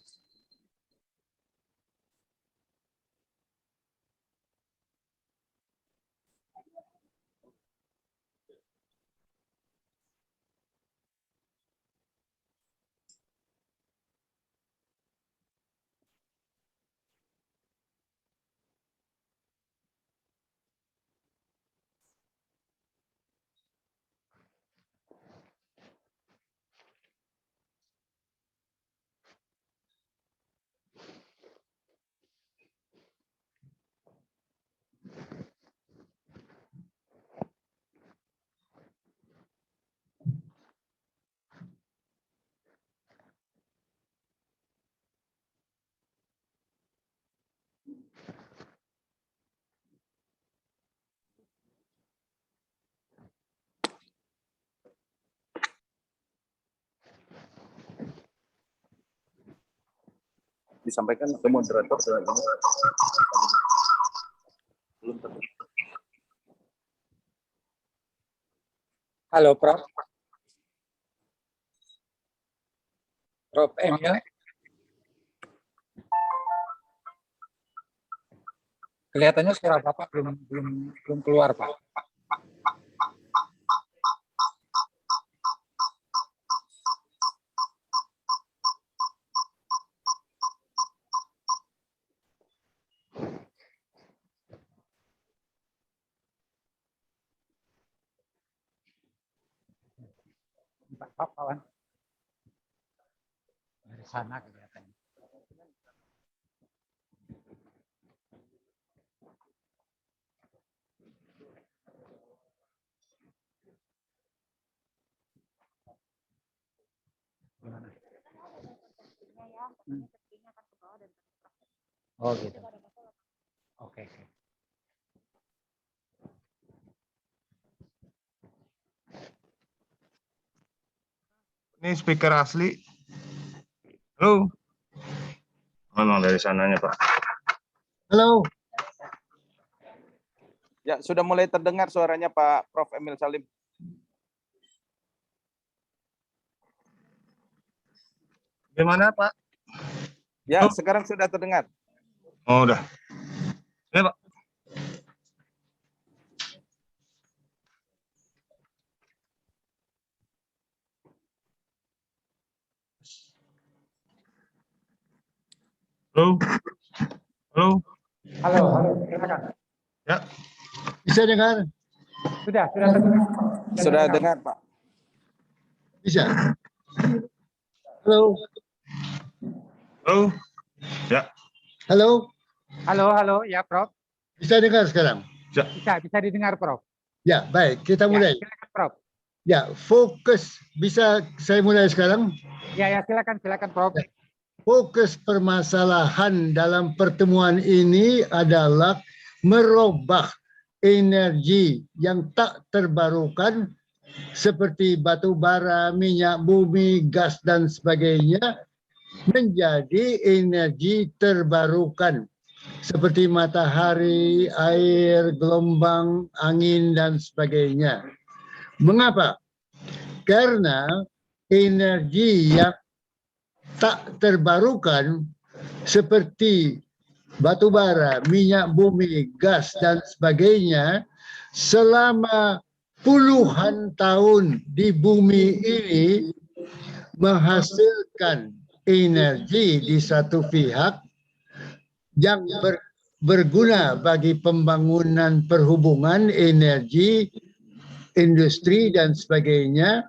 Speaker 10: Disampaikan ke moderator belum tentu.
Speaker 9: Halo Prof. Prof Emil. Kelihatannya suara Bapak belum keluar, Pak. Pak kawan. Dari sana kelihatannya. Gimana? Oh gitu. Oke.
Speaker 11: Ini speaker asli. Halo. Memang dari sananya, Pak. Halo.
Speaker 10: Ya, sudah mulai terdengar suaranya Pak Prof Emil Salim.
Speaker 11: Gimana, Pak?
Speaker 10: Ya, sekarang sudah terdengar.
Speaker 11: Oh, udah. Ya, Pak. Halo. Halo.
Speaker 9: Halo, silakan.
Speaker 11: Ya. Bisa dengar?
Speaker 9: Sudah terdengar.
Speaker 10: Sudah dengar, Pak.
Speaker 11: Bisa. Halo. Halo. Ya.
Speaker 9: Halo, ya Prof.
Speaker 11: Bisa dengar sekarang?
Speaker 9: Bisa didengar Prof.
Speaker 11: Ya, baik. Kita mulai.
Speaker 9: Ya, silakan Prof.
Speaker 11: Ya, fokus. Bisa saya mulai sekarang?
Speaker 9: Ya, silakan Prof.
Speaker 11: Ya. Fokus permasalahan dalam pertemuan ini adalah merubah energi yang tak terbarukan seperti batu bara, minyak bumi, gas, dan sebagainya menjadi energi terbarukan seperti matahari, air, gelombang, angin, dan sebagainya. Mengapa? Karena energi yang tak terbarukan seperti batu bara, minyak bumi, gas, dan sebagainya selama puluhan tahun di bumi ini menghasilkan energi di satu pihak yang berguna bagi pembangunan perhubungan, energi, industri, dan sebagainya,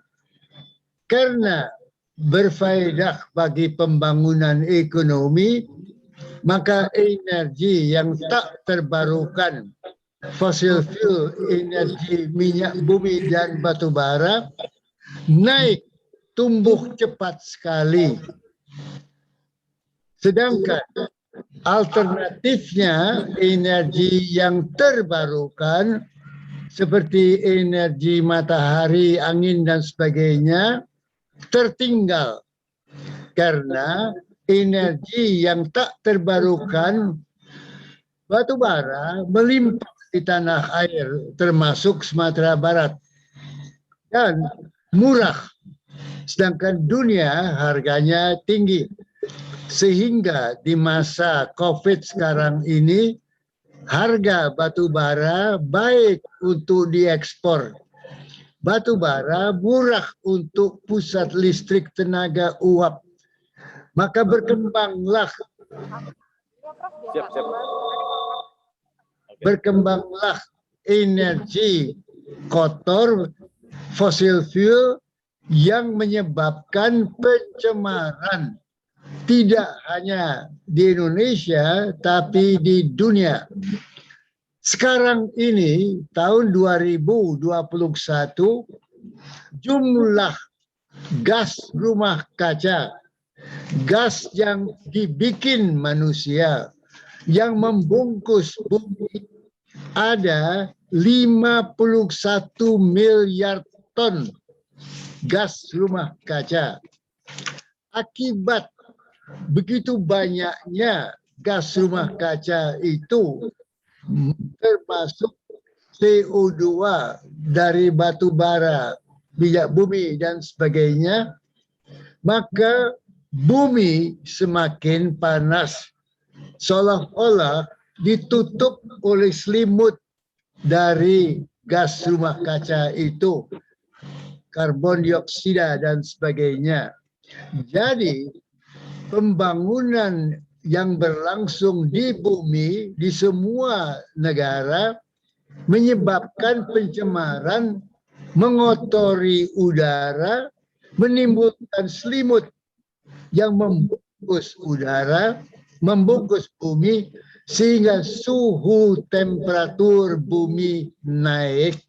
Speaker 11: karena berfaedah bagi pembangunan ekonomi, maka energi yang tak terbarukan, fossil fuel, energi minyak bumi dan batu bara, naik, tumbuh cepat sekali. Sedangkan alternatifnya energi yang terbarukan seperti energi matahari, angin, dan sebagainya tertinggal karena energi yang tak terbarukan batu bara melimpah di tanah air termasuk Sumatera Barat dan murah, sedangkan dunia harganya tinggi. Sehingga di masa COVID sekarang ini harga batu bara baik untuk diekspor. Batu bara murah untuk pusat listrik tenaga uap. Maka berkembanglah energi kotor fosil fuel yang menyebabkan pencemaran tidak hanya di Indonesia tapi di dunia. Sekarang ini tahun 2021 jumlah gas rumah kaca, gas yang dibikin manusia yang membungkus bumi ada 51 miliar ton gas rumah kaca. Akibat begitu banyaknya gas rumah kaca itu termasuk CO2 dari batu bara, minyak bumi dan sebagainya, maka bumi semakin panas, seolah-olah ditutup oleh selimut dari gas rumah kaca itu, karbon dioksida dan sebagainya. Jadi pembangunan yang berlangsung di bumi di semua negara menyebabkan pencemaran, mengotori udara, menimbulkan selimut yang membungkus udara, membungkus bumi, sehingga suhu temperatur bumi naik.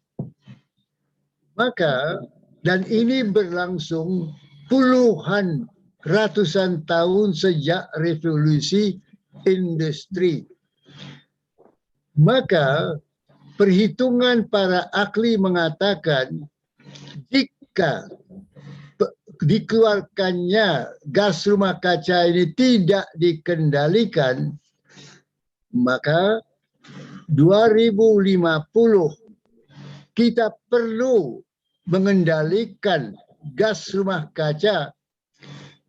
Speaker 11: Maka, dan ini berlangsung puluhan, ratusan tahun sejak revolusi industri. Maka perhitungan para ahli mengatakan jika dikeluarkannya gas rumah kaca ini tidak dikendalikan, maka 2050 kita perlu mengendalikan gas rumah kaca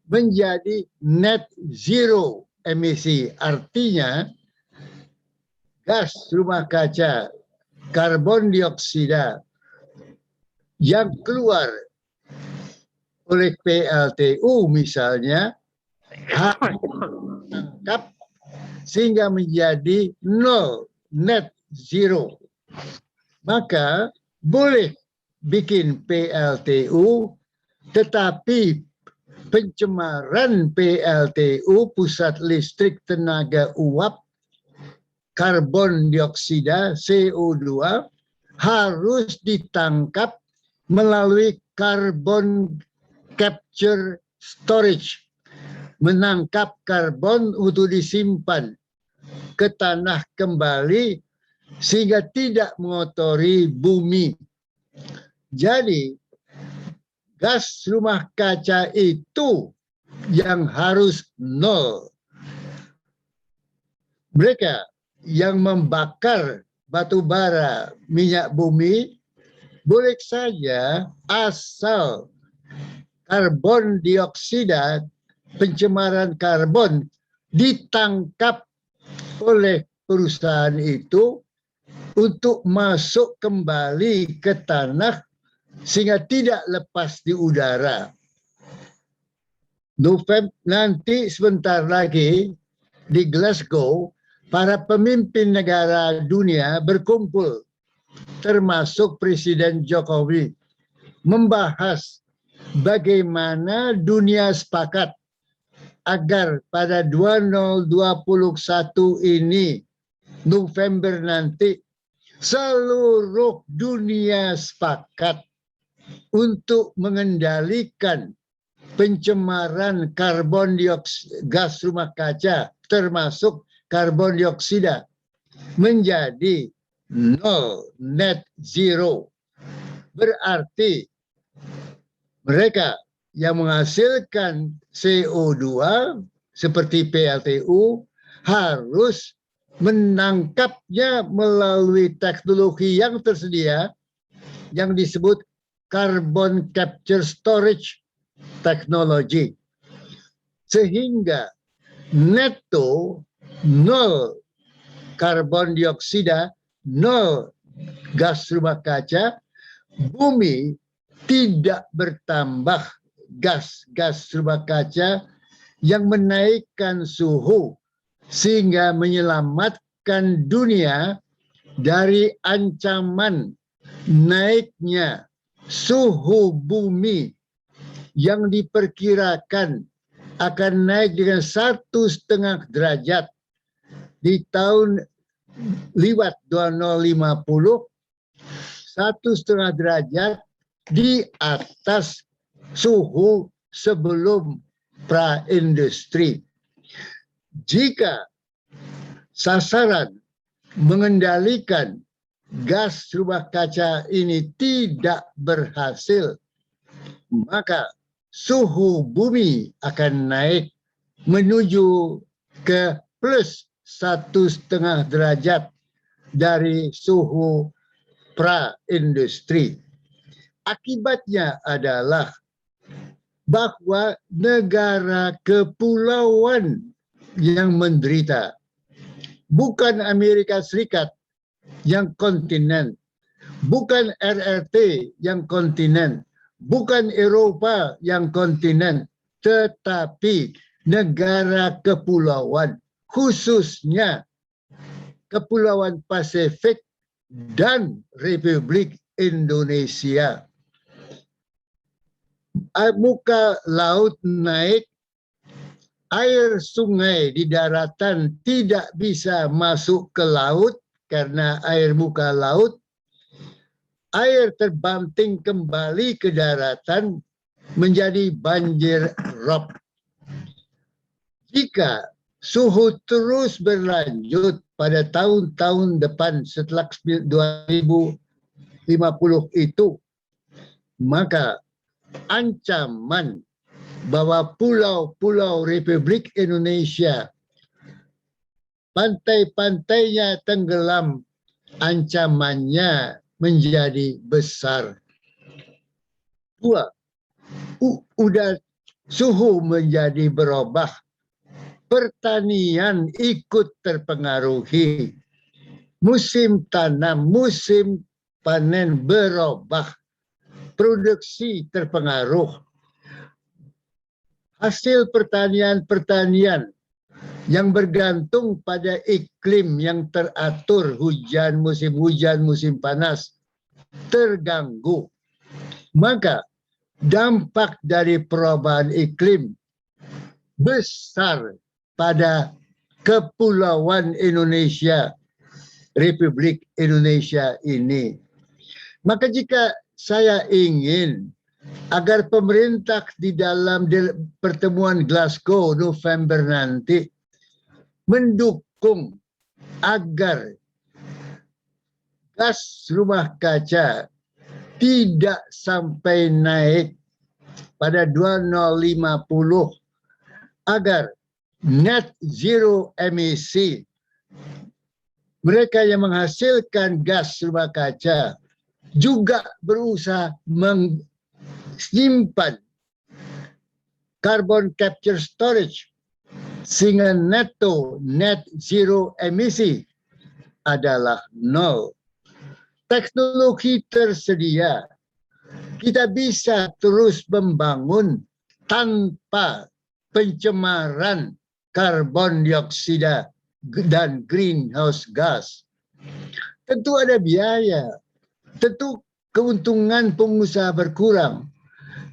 Speaker 11: menjadi net zero emisi. Artinya gas rumah kaca, karbon dioksida yang keluar oleh PLTU misalnya harus ditangkap sehingga menjadi nol, net zero. Maka boleh bikin PLTU, tetapi pencemaran PLTU, pusat listrik tenaga uap, karbon dioksida, CO2 harus ditangkap melalui carbon capture storage, menangkap karbon untuk disimpan ke tanah kembali sehingga tidak mengotori bumi. Jadi gas rumah kaca itu yang harus nol. Mereka yang membakar batu bara, minyak bumi, boleh saja asal karbon dioksida, pencemaran karbon ditangkap oleh perusahaan itu untuk masuk kembali ke tanah sehingga tidak lepas di udara. Nanti sebentar lagi di Glasgow, para pemimpin negara dunia berkumpul, termasuk Presiden Jokowi, membahas bagaimana dunia sepakat agar pada 2021 ini, November nanti, seluruh dunia sepakat untuk mengendalikan pencemaran karbon dioksida, gas rumah kaca, termasuk karbon dioksida, menjadi nol, net zero. Berarti mereka yang menghasilkan CO2 seperti PLTU harus menangkapnya melalui teknologi yang tersedia yang disebut carbon capture storage technology. Sehingga neto nol karbon dioksida, nol gas rumah kaca, bumi tidak bertambah gas rumah kaca yang menaikkan suhu sehingga menyelamatkan dunia dari ancaman naiknya suhu bumi yang diperkirakan akan naik dengan 1,5 derajat di tahun lewat 2050, 1,5 derajat di atas suhu sebelum pra-industri. Jika sasaran mengendalikan gas rumah kaca ini tidak berhasil, maka suhu bumi akan naik menuju ke plus 1,5 derajat dari suhu pra-industri. Akibatnya adalah bahwa negara kepulauan yang menderita, bukan Amerika Serikat yang kontinen, bukan RRT yang kontinen, bukan Eropa yang kontinen, tetapi negara kepulauan, khususnya Kepulauan Pasifik dan Republik Indonesia. Muka laut naik, air sungai di daratan tidak bisa masuk ke laut karena air muka laut, air terbanting kembali ke daratan menjadi banjir rob. Jika suhu terus berlanjut pada tahun-tahun depan setelah 2050 itu, maka ancaman bahwa pulau-pulau Republik Indonesia, pantai-pantainya tenggelam, ancamannya menjadi besar. Dua, udah suhu menjadi berubah, pertanian ikut terpengaruhi, musim tanam, musim panen berubah, produksi terpengaruh, hasil pertanian yang bergantung pada iklim yang teratur, hujan, musim panas, terganggu. Maka dampak dari perubahan iklim besar pada Kepulauan Indonesia, Republik Indonesia ini. Maka jika saya ingin agar pemerintah di dalam pertemuan Glasgow November nanti mendukung agar gas rumah kaca tidak sampai naik pada 2050, agar net zero emisi, mereka yang menghasilkan gas rumah kaca juga berusaha menyimpan carbon capture storage sehingga net zero emisi adalah nol. Teknologi tersedia, kita bisa terus membangun tanpa pencemaran karbon dioksida dan greenhouse gas. Tentu ada biaya, tentu keuntungan pengusaha berkurang,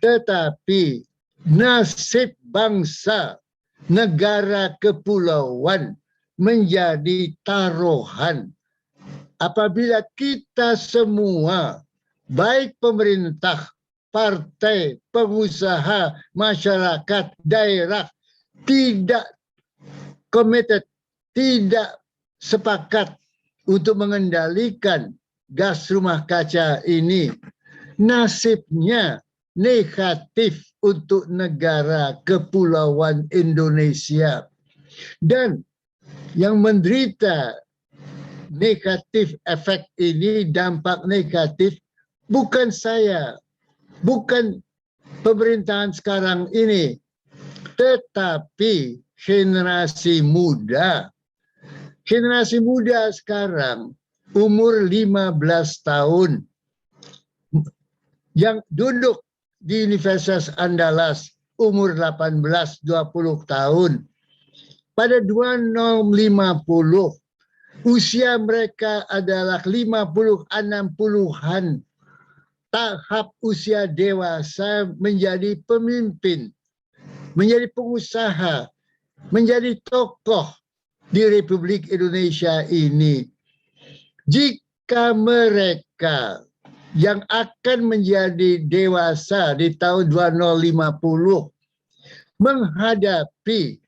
Speaker 11: tetapi nasib bangsa, negara kepulauan menjadi taruhan. Apabila kita semua, baik pemerintah, partai, pengusaha, masyarakat, daerah, tidak committed, tidak sepakat untuk mengendalikan gas rumah kaca ini, nasibnya negatif untuk negara kepulauan Indonesia. Dan yang menderita negatif efek ini, dampak negatif, bukan saya, bukan pemerintahan sekarang ini, tetapi generasi muda. Generasi muda sekarang umur 15 tahun yang duduk di Universitas Andalas umur 18-20 tahun. Pada 2050 usia mereka adalah 50-60-an, tahap usia dewasa, menjadi pemimpin, menjadi pengusaha, menjadi tokoh di Republik Indonesia ini. Jika mereka yang akan menjadi dewasa di tahun 2050 menghadapi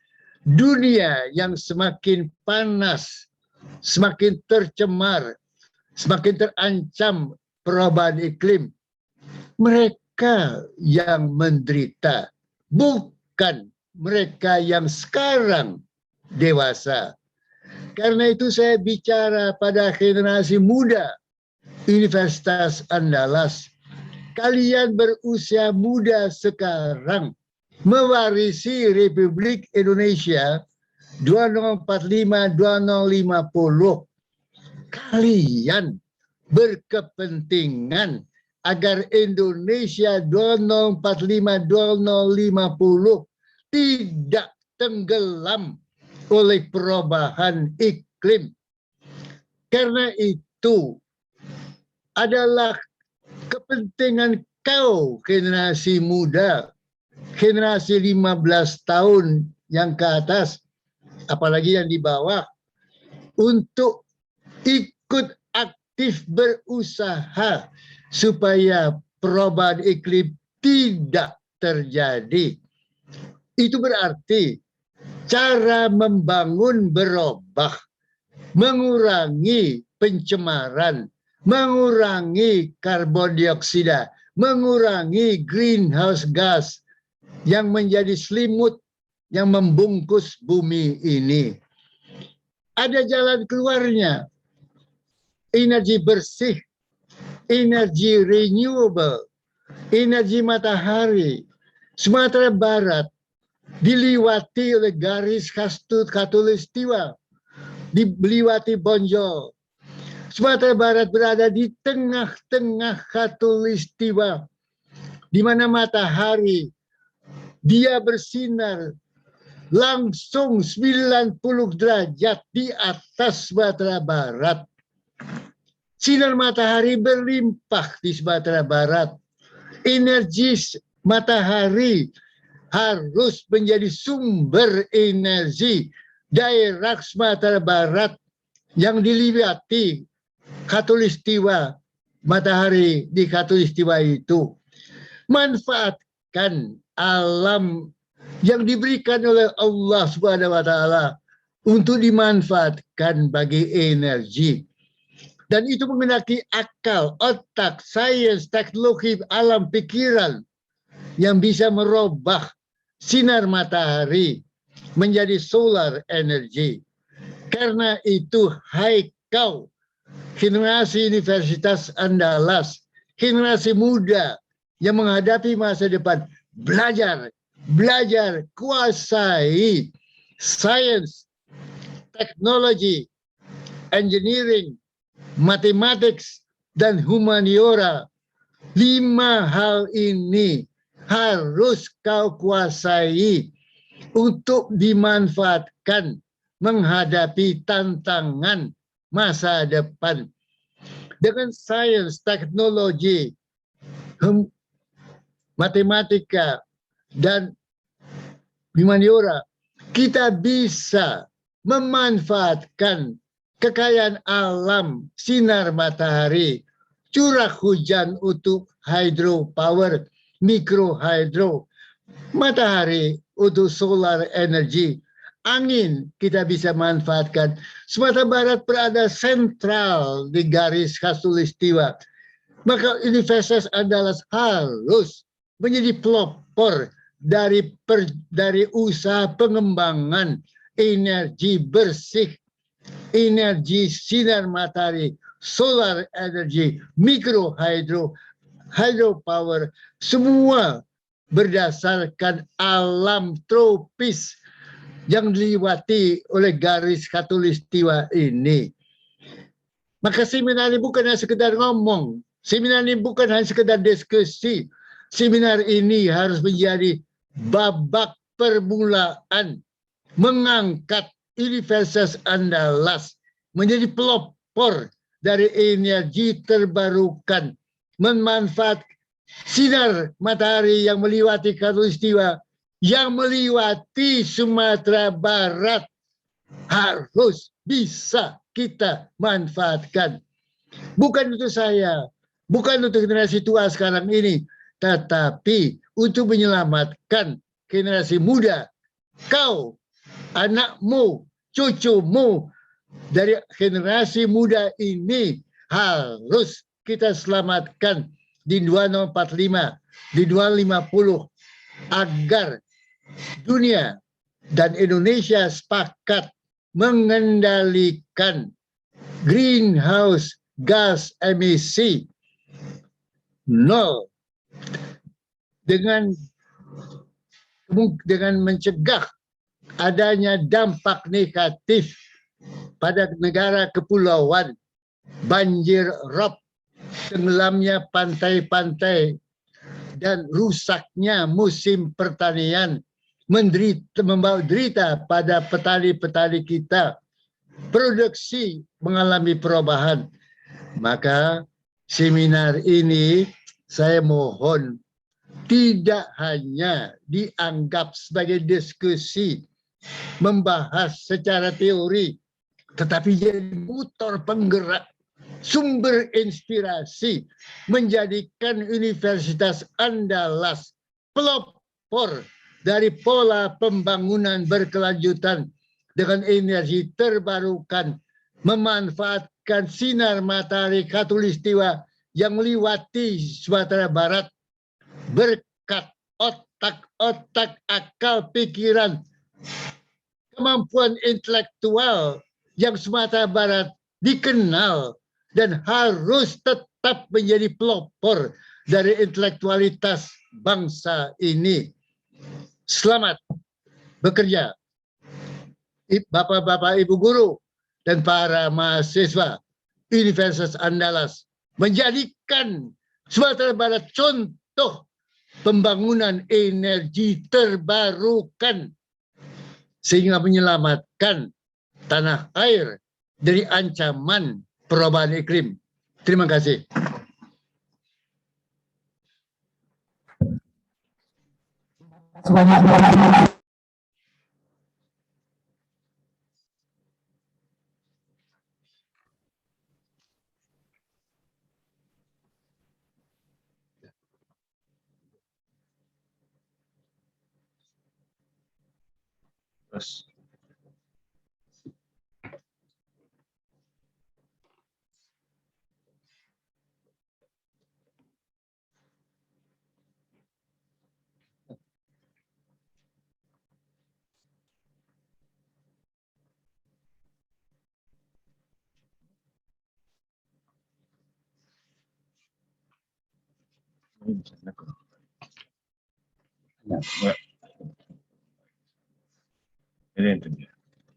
Speaker 11: dunia yang semakin panas, semakin tercemar, semakin terancam perubahan iklim, mereka yang menderita, bukan mereka yang sekarang dewasa. Karena itu saya bicara pada generasi muda Universitas Andalas. Kalian berusia muda sekarang mewarisi Republik Indonesia 2045-2050. Kalian berkepentingan agar Indonesia 2045-2050 tidak tenggelam oleh perubahan iklim. Karena itu adalah kepentingan kau generasi muda, generasi 15 tahun yang ke atas, apalagi yang di bawah, untuk ikut aktif berusaha supaya perubahan iklim tidak terjadi. Itu berarti cara membangun berubah, mengurangi pencemaran, mengurangi karbon dioksida, mengurangi greenhouse gas yang menjadi selimut yang membungkus bumi ini. Ada jalan keluarnya. Energi bersih, energi renewable, energi matahari. Sumatera Barat diliwati oleh garis khatulistiwa, diliwati Bonjol. Sumatera Barat berada di tengah-tengah khatulistiwa, di mana matahari dia bersinar langsung 90 derajat di atas Sumatera Barat. Sinar matahari berlimpah di Sumatera Barat. Energi matahari harus menjadi sumber energi daerah Sumatera Barat yang diliwati khatulistiwa, matahari di khatulistiwa itu. Manfaatkan alam yang diberikan oleh Allah Subhanahu wa taala untuk dimanfaatkan bagi energi. Dan itu menggunakan akal, otak, sains, teknologi, alam pikiran yang bisa merubah sinar matahari menjadi solar energy. Karena itu, hai kau, generasi Universitas Andalas, generasi muda yang menghadapi masa depan, belajar, kuasai sains, teknologi, engineering, mathematics, dan humaniora. 5 hal ini harus kau kuasai untuk dimanfaatkan menghadapi tantangan masa depan. Dengan sains, teknologi, matematika, dan humaniora, kita bisa memanfaatkan kekayaan alam, sinar matahari, curah hujan untuk hydropower, mikrohydro, matahari untuk solar energy, angin kita bisa manfaatkan. Sumatera Barat berada sentral di garis khatulistiwa. Maka Universitas Andalas harus menjadi pelopor dari usaha pengembangan energi bersih, energi sinar matahari, solar energy, mikro hydropower, semua berdasarkan alam tropis yang dilewati oleh garis khatulistiwa ini. Maka seminar ini bukan hanya sekedar ngomong, seminar ini bukan hanya sekedar diskusi, seminar ini harus menjadi babak permulaan mengangkat Universitas Andalas menjadi pelopor dari energi terbarukan, memanfaat sinar matahari yang melewati khatulistiwa, yang melewati Sumatera Barat, harus bisa kita manfaatkan. Bukan untuk saya, bukan untuk generasi tua sekarang ini, tetapi untuk menyelamatkan generasi muda. Kau, anakmu, cucumu dari generasi muda ini harus kita selamatkan di 2045, di 2050, agar dunia dan Indonesia sepakat mengendalikan greenhouse gas emisi nol dengan mencegah adanya dampak negatif pada negara kepulauan, banjir rob, tenggelamnya pantai-pantai, dan rusaknya musim pertanian, membawa derita pada petani-petani kita. Produksi mengalami perubahan. Maka seminar ini saya mohon tidak hanya dianggap sebagai diskusi membahas secara teori, tetapi jadi motor penggerak, sumber inspirasi, menjadikan Universitas Andalas pelopor dari pola pembangunan berkelanjutan dengan energi terbarukan, memanfaatkan sinar matahari khatulistiwa yang melewati Sumatera Barat, berkat otak-otak, akal pikiran, kemampuan intelektual yang Sumatera Barat dikenal dan harus tetap menjadi pelopor dari intelektualitas bangsa ini. Selamat bekerja, Bapak-bapak, Ibu guru, dan para mahasiswa Universitas Andalas, menjadikan Sumatera Barat contoh pembangunan energi terbarukan sehingga menyelamatkan tanah air dari ancaman perubahan iklim. Terima kasih.
Speaker 1: Terus.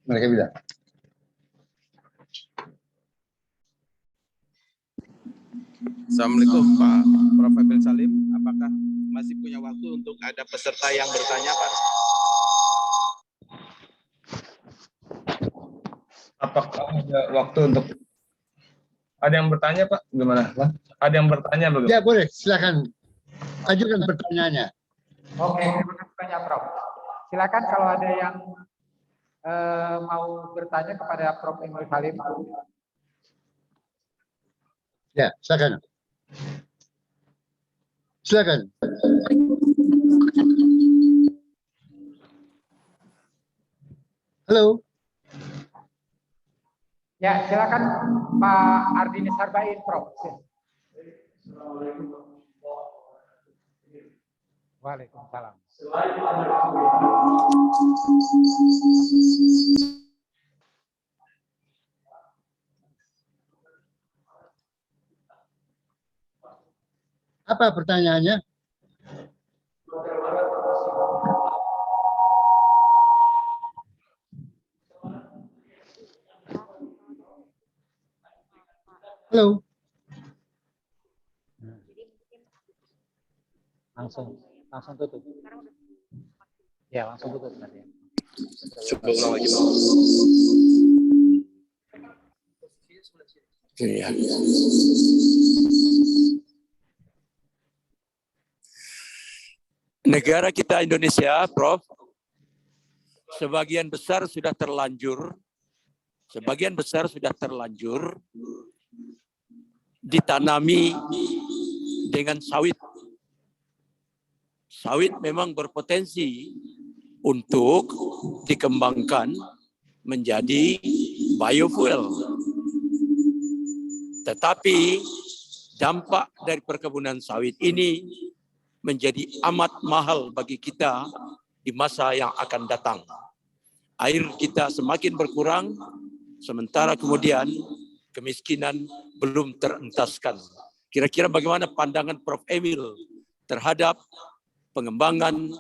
Speaker 11: Mereka bilang.
Speaker 10: Assalamualaikum Pak Prof. Emil Salim. Apakah masih punya waktu untuk ada peserta yang bertanya, Pak?
Speaker 12: Apakah ada waktu untuk ada yang bertanya, Pak? Gimana, Pak? Ada yang bertanya bagaimana?
Speaker 11: Ya boleh, silakan ajukan pertanyaannya.
Speaker 9: Oke, terima kasih banyak Prof. Silakan kalau ada yang mau bertanya kepada Prof. Emil Salim.
Speaker 11: Ya, silakan. Silakan. Halo.
Speaker 9: Ya, silakan Pak Ardini Sarbain, Prof. Waalaikumsalam.
Speaker 11: Apa pertanyaannya? Halo.
Speaker 8: Langsung tutup. Ya, langsung tutup nanti.
Speaker 1: Coba ulang lagi, Pak.
Speaker 13: Iya. Negara kita Indonesia, Prof, sebagian besar sudah terlanjur ditanami dengan sawit. Sawit memang berpotensi untuk dikembangkan menjadi biofuel. Tetapi dampak dari perkebunan sawit ini menjadi amat mahal bagi kita di masa yang akan datang. Air kita semakin berkurang, sementara kemudian kemiskinan belum terentaskan. Kira-kira bagaimana pandangan Prof. Emil terhadap pengembangan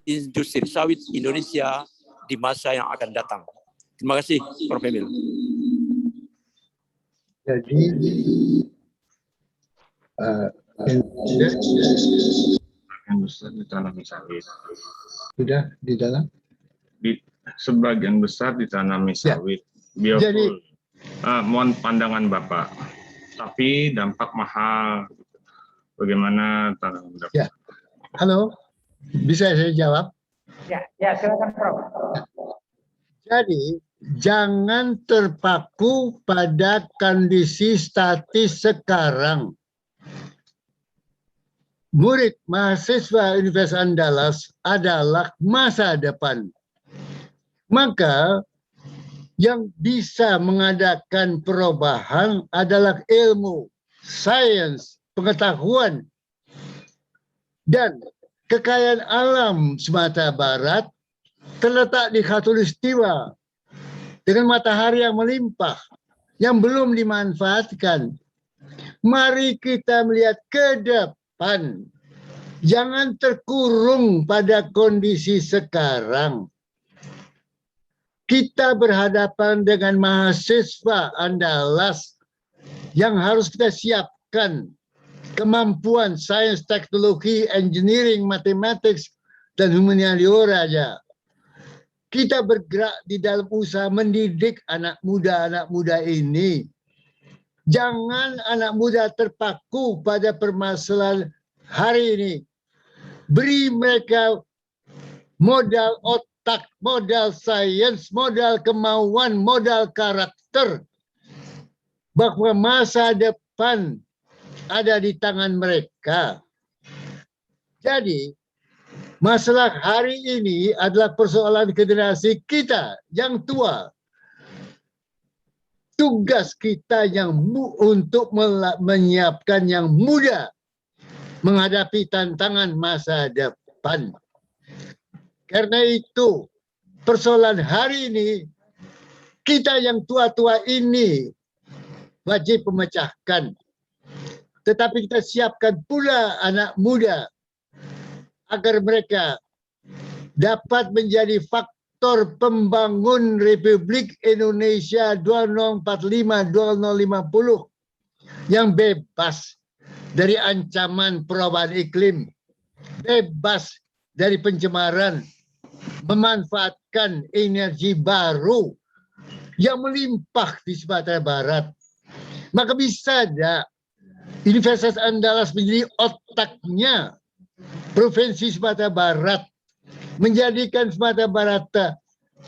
Speaker 13: industri sawit Indonesia di masa yang akan datang? Terima kasih, Prof. Emil.
Speaker 11: Jadi,
Speaker 12: Yang besar ditanami sawit.
Speaker 11: sudah di dalam?
Speaker 12: Sebagian besar ditanami sawit.
Speaker 11: Ya.
Speaker 12: Biofuel. Mohon pandangan Bapak. Tapi dampak mahal. Bagaimana tanggapan Bapak?
Speaker 11: Ya. Halo, bisa saya jawab?
Speaker 9: Ya, silakan Prof.
Speaker 11: Jadi, jangan terpaku pada kondisi statis sekarang. Murid mahasiswa Universitas Andalas adalah masa depan. Maka yang bisa mengadakan perubahan adalah ilmu, sains, pengetahuan, dan kekayaan alam Sumatera Barat terletak di khatulistiwa dengan matahari yang melimpah yang belum dimanfaatkan. Mari kita melihat ke depan, jangan terkurung pada kondisi sekarang. Kita berhadapan dengan mahasiswa Andalas yang harus kita siapkan kemampuan sains, teknologi, engineering, mathematics, dan humaniora aja. Kita bergerak di dalam usaha mendidik anak muda ini. Jangan anak muda terpaku pada permasalahan hari ini. Beri mereka modal otak, modal sains, modal kemauan, modal karakter. Bahwa masa depan ada di tangan mereka. Jadi, masalah hari ini adalah persoalan generasi kita yang tua. Tugas kita untuk menyiapkan yang muda menghadapi tantangan masa depan. Karena itu, persoalan hari ini, kita yang tua-tua ini wajib memecahkan. Tetapi kita siapkan pula anak muda agar mereka dapat menjadi faktor pembangun Republik Indonesia 2045-2050 yang bebas dari ancaman perubahan iklim, bebas dari pencemaran, memanfaatkan energi baru yang melimpah di Sumatera Barat. Maka bisa ada Universitas Andalas menjadi otaknya Provinsi Sumatera Barat, menjadikan Sumatera Barat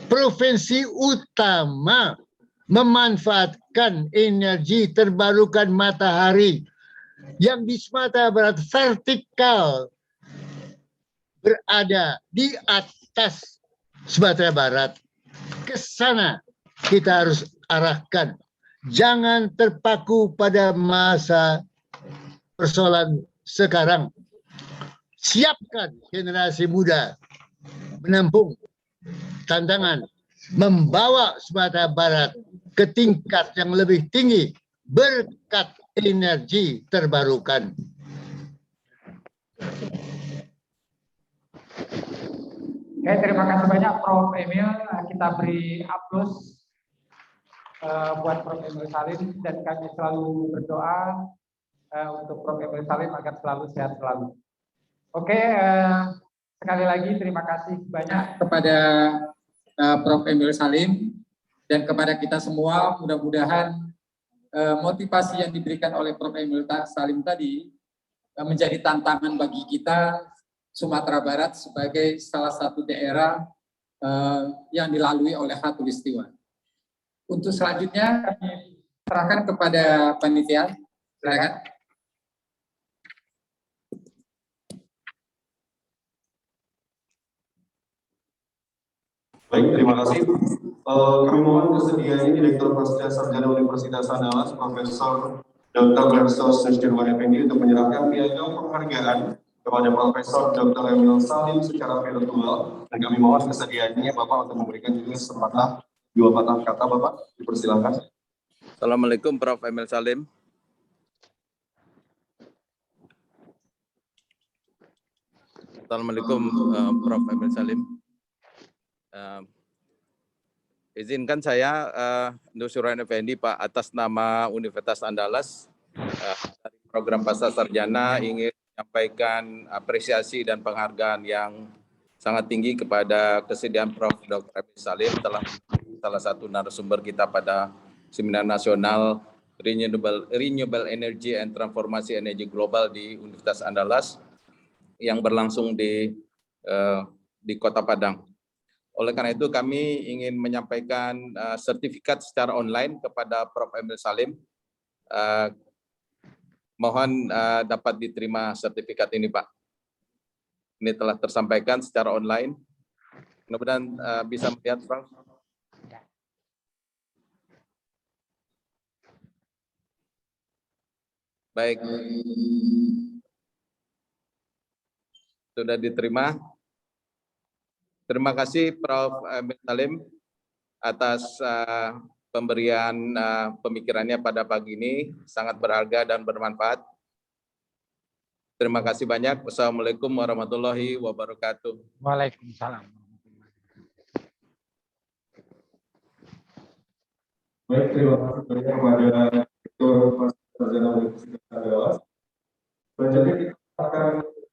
Speaker 11: provinsi utama memanfaatkan energi terbarukan matahari yang di Sumatera Barat vertikal berada di atas Sumatera Barat. Ke sana kita harus arahkan. Jangan terpaku pada masa persoalan sekarang. siapkan generasi muda menampung tantangan membawa Sumatera Barat ke tingkat yang lebih tinggi berkat energi terbarukan.
Speaker 9: Oke, terima kasih banyak Prof. Emil. Kita beri aplaus buat Prof. Emil Salim, dan kami selalu berdoa untuk Prof. Emil Salim agar selalu sehat selalu. Oke, sekali lagi terima kasih banyak kepada Prof. Emil Salim dan kepada kita semua. Mudah-mudahan motivasi yang diberikan oleh Prof. Emil Salim tadi menjadi tantangan bagi kita Sumatera Barat sebagai salah satu daerah yang dilalui oleh Khatulistiwa. Untuk selanjutnya kami serahkan kepada panitia. Silakan.
Speaker 1: Baik, terima kasih. Kami mohon kesediaannya Direktur Pasca Sarjana Universitas Andalas, Profesor Dr. Bersos Nusirwan Effendi untuk menyerahkan piagam penghargaan kepada Profesor Dr. Emil Salim secara virtual, dan kami mohon kesediaannya Bapak untuk memberikan juga dua patah kata. Bapak, dipersilakan.
Speaker 10: Assalamualaikum Prof. Emil Salim. Assalamualaikum Prof. Emil Salim. Izinkan saya Nusirwan Effendi Pak, atas nama Universitas Andalas dari program Pasca Sarjana ingin menyampaikan apresiasi dan penghargaan yang sangat tinggi kepada kesediaan Prof. Dr. Emil Salim telah menjadi salah satu narasumber kita pada Seminar Nasional Renewable Energy and Transformasi Energi Global di Universitas Andalas yang berlangsung di Kota Padang. Oleh karena itu kami ingin menyampaikan sertifikat secara online kepada Prof. Emil Salim. Mohon dapat diterima sertifikat ini, Pak. Ini telah tersampaikan secara online. Mudah-mudahan bisa melihat, Prof. Baik. Sudah diterima. Terima kasih Prof. Emil Salim atas pemberian pemikirannya pada pagi ini, sangat berharga dan bermanfaat. Terima kasih banyak. Wassalamualaikum warahmatullahi wabarakatuh.
Speaker 9: Waalaikumsalam.
Speaker 1: Baik, terima kasih banyak kepada Direktur Pasca Sarjana Universitas Andalas. Selanjutnya kita akan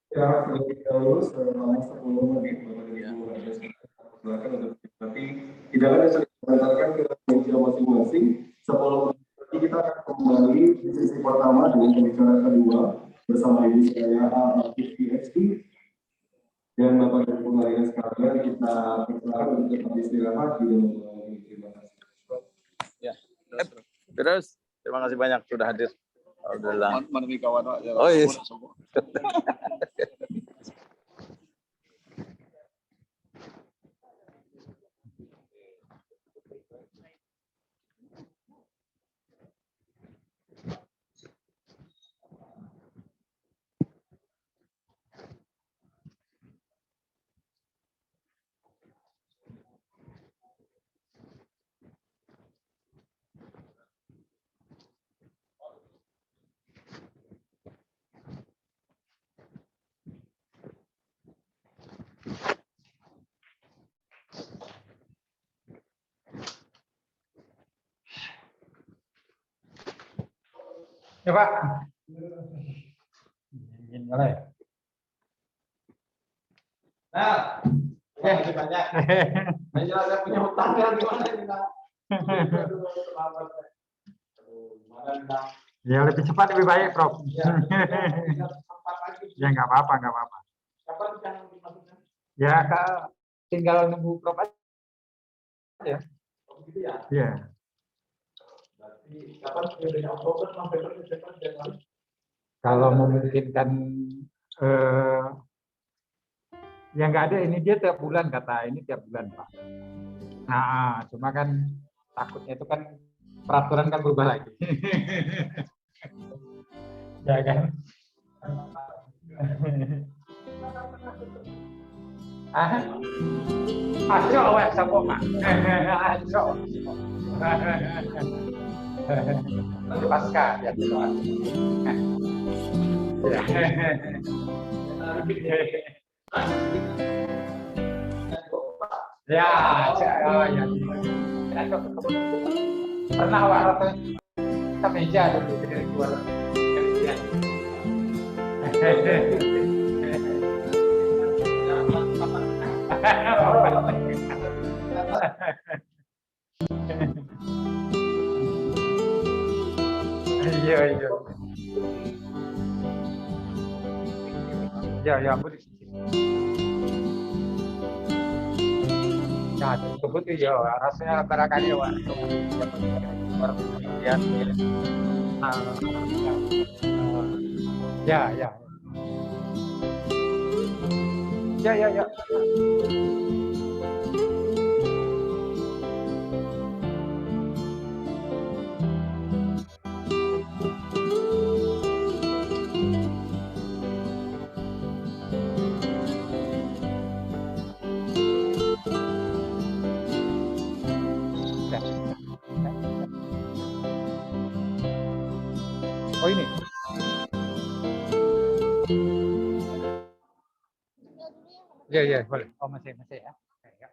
Speaker 1: istirahat terlebih dahulu selama 10 menit. Silakan untuk nanti tidak ada yang diantarkan ke meja masing-masing. 10 menit lagi kita akan kembali di sesi pertama dengan pembicaraan kedua bersama Ibu saya Afif PhD dan Bapak dan Ibu Maria sekalian. Kita persilakan untuk tetap istirahat di dalam ruangan ini. Terima kasih.
Speaker 10: Ya. Terus terima kasih banyak sudah hadir. Alhamdulillah.
Speaker 5: Oh iya.
Speaker 9: Ya Pak. Ingin mulai.
Speaker 3: Nah, ya banyak. Saya punya hutang ya gimana kita?
Speaker 9: Ya lebih cepat lebih baik, Prof. Ya nggak apa-apa, nggak apa-apa.
Speaker 3: Kapan yang dimaksudkan?
Speaker 9: Ya tinggal nunggu Prof aja.
Speaker 3: Oh gitu ya?
Speaker 9: Iya.
Speaker 3: Berarti kapan periodenya Oktober, November, Desember, Januari?
Speaker 9: Kalau memungkinkan ya nggak ada, ini dia tiap bulan kata, ini tiap bulan Pak. Nah, cuma kan takutnya itu kan peraturan kan berubah lagi. Ya kan? Ah, aco awak sapa Pak? Aco. Pasca ya. Ya, oh ya. Pernah awak rata kemeja dulu dari luar. Iya, iya. Ya, ya, boleh. Ya, tersebut ya, rasanya barangkali ya, kemudian ya, ya, ya, ya, ya. Oh ini. Ya, ya, boleh. Oh masih ya. Ya.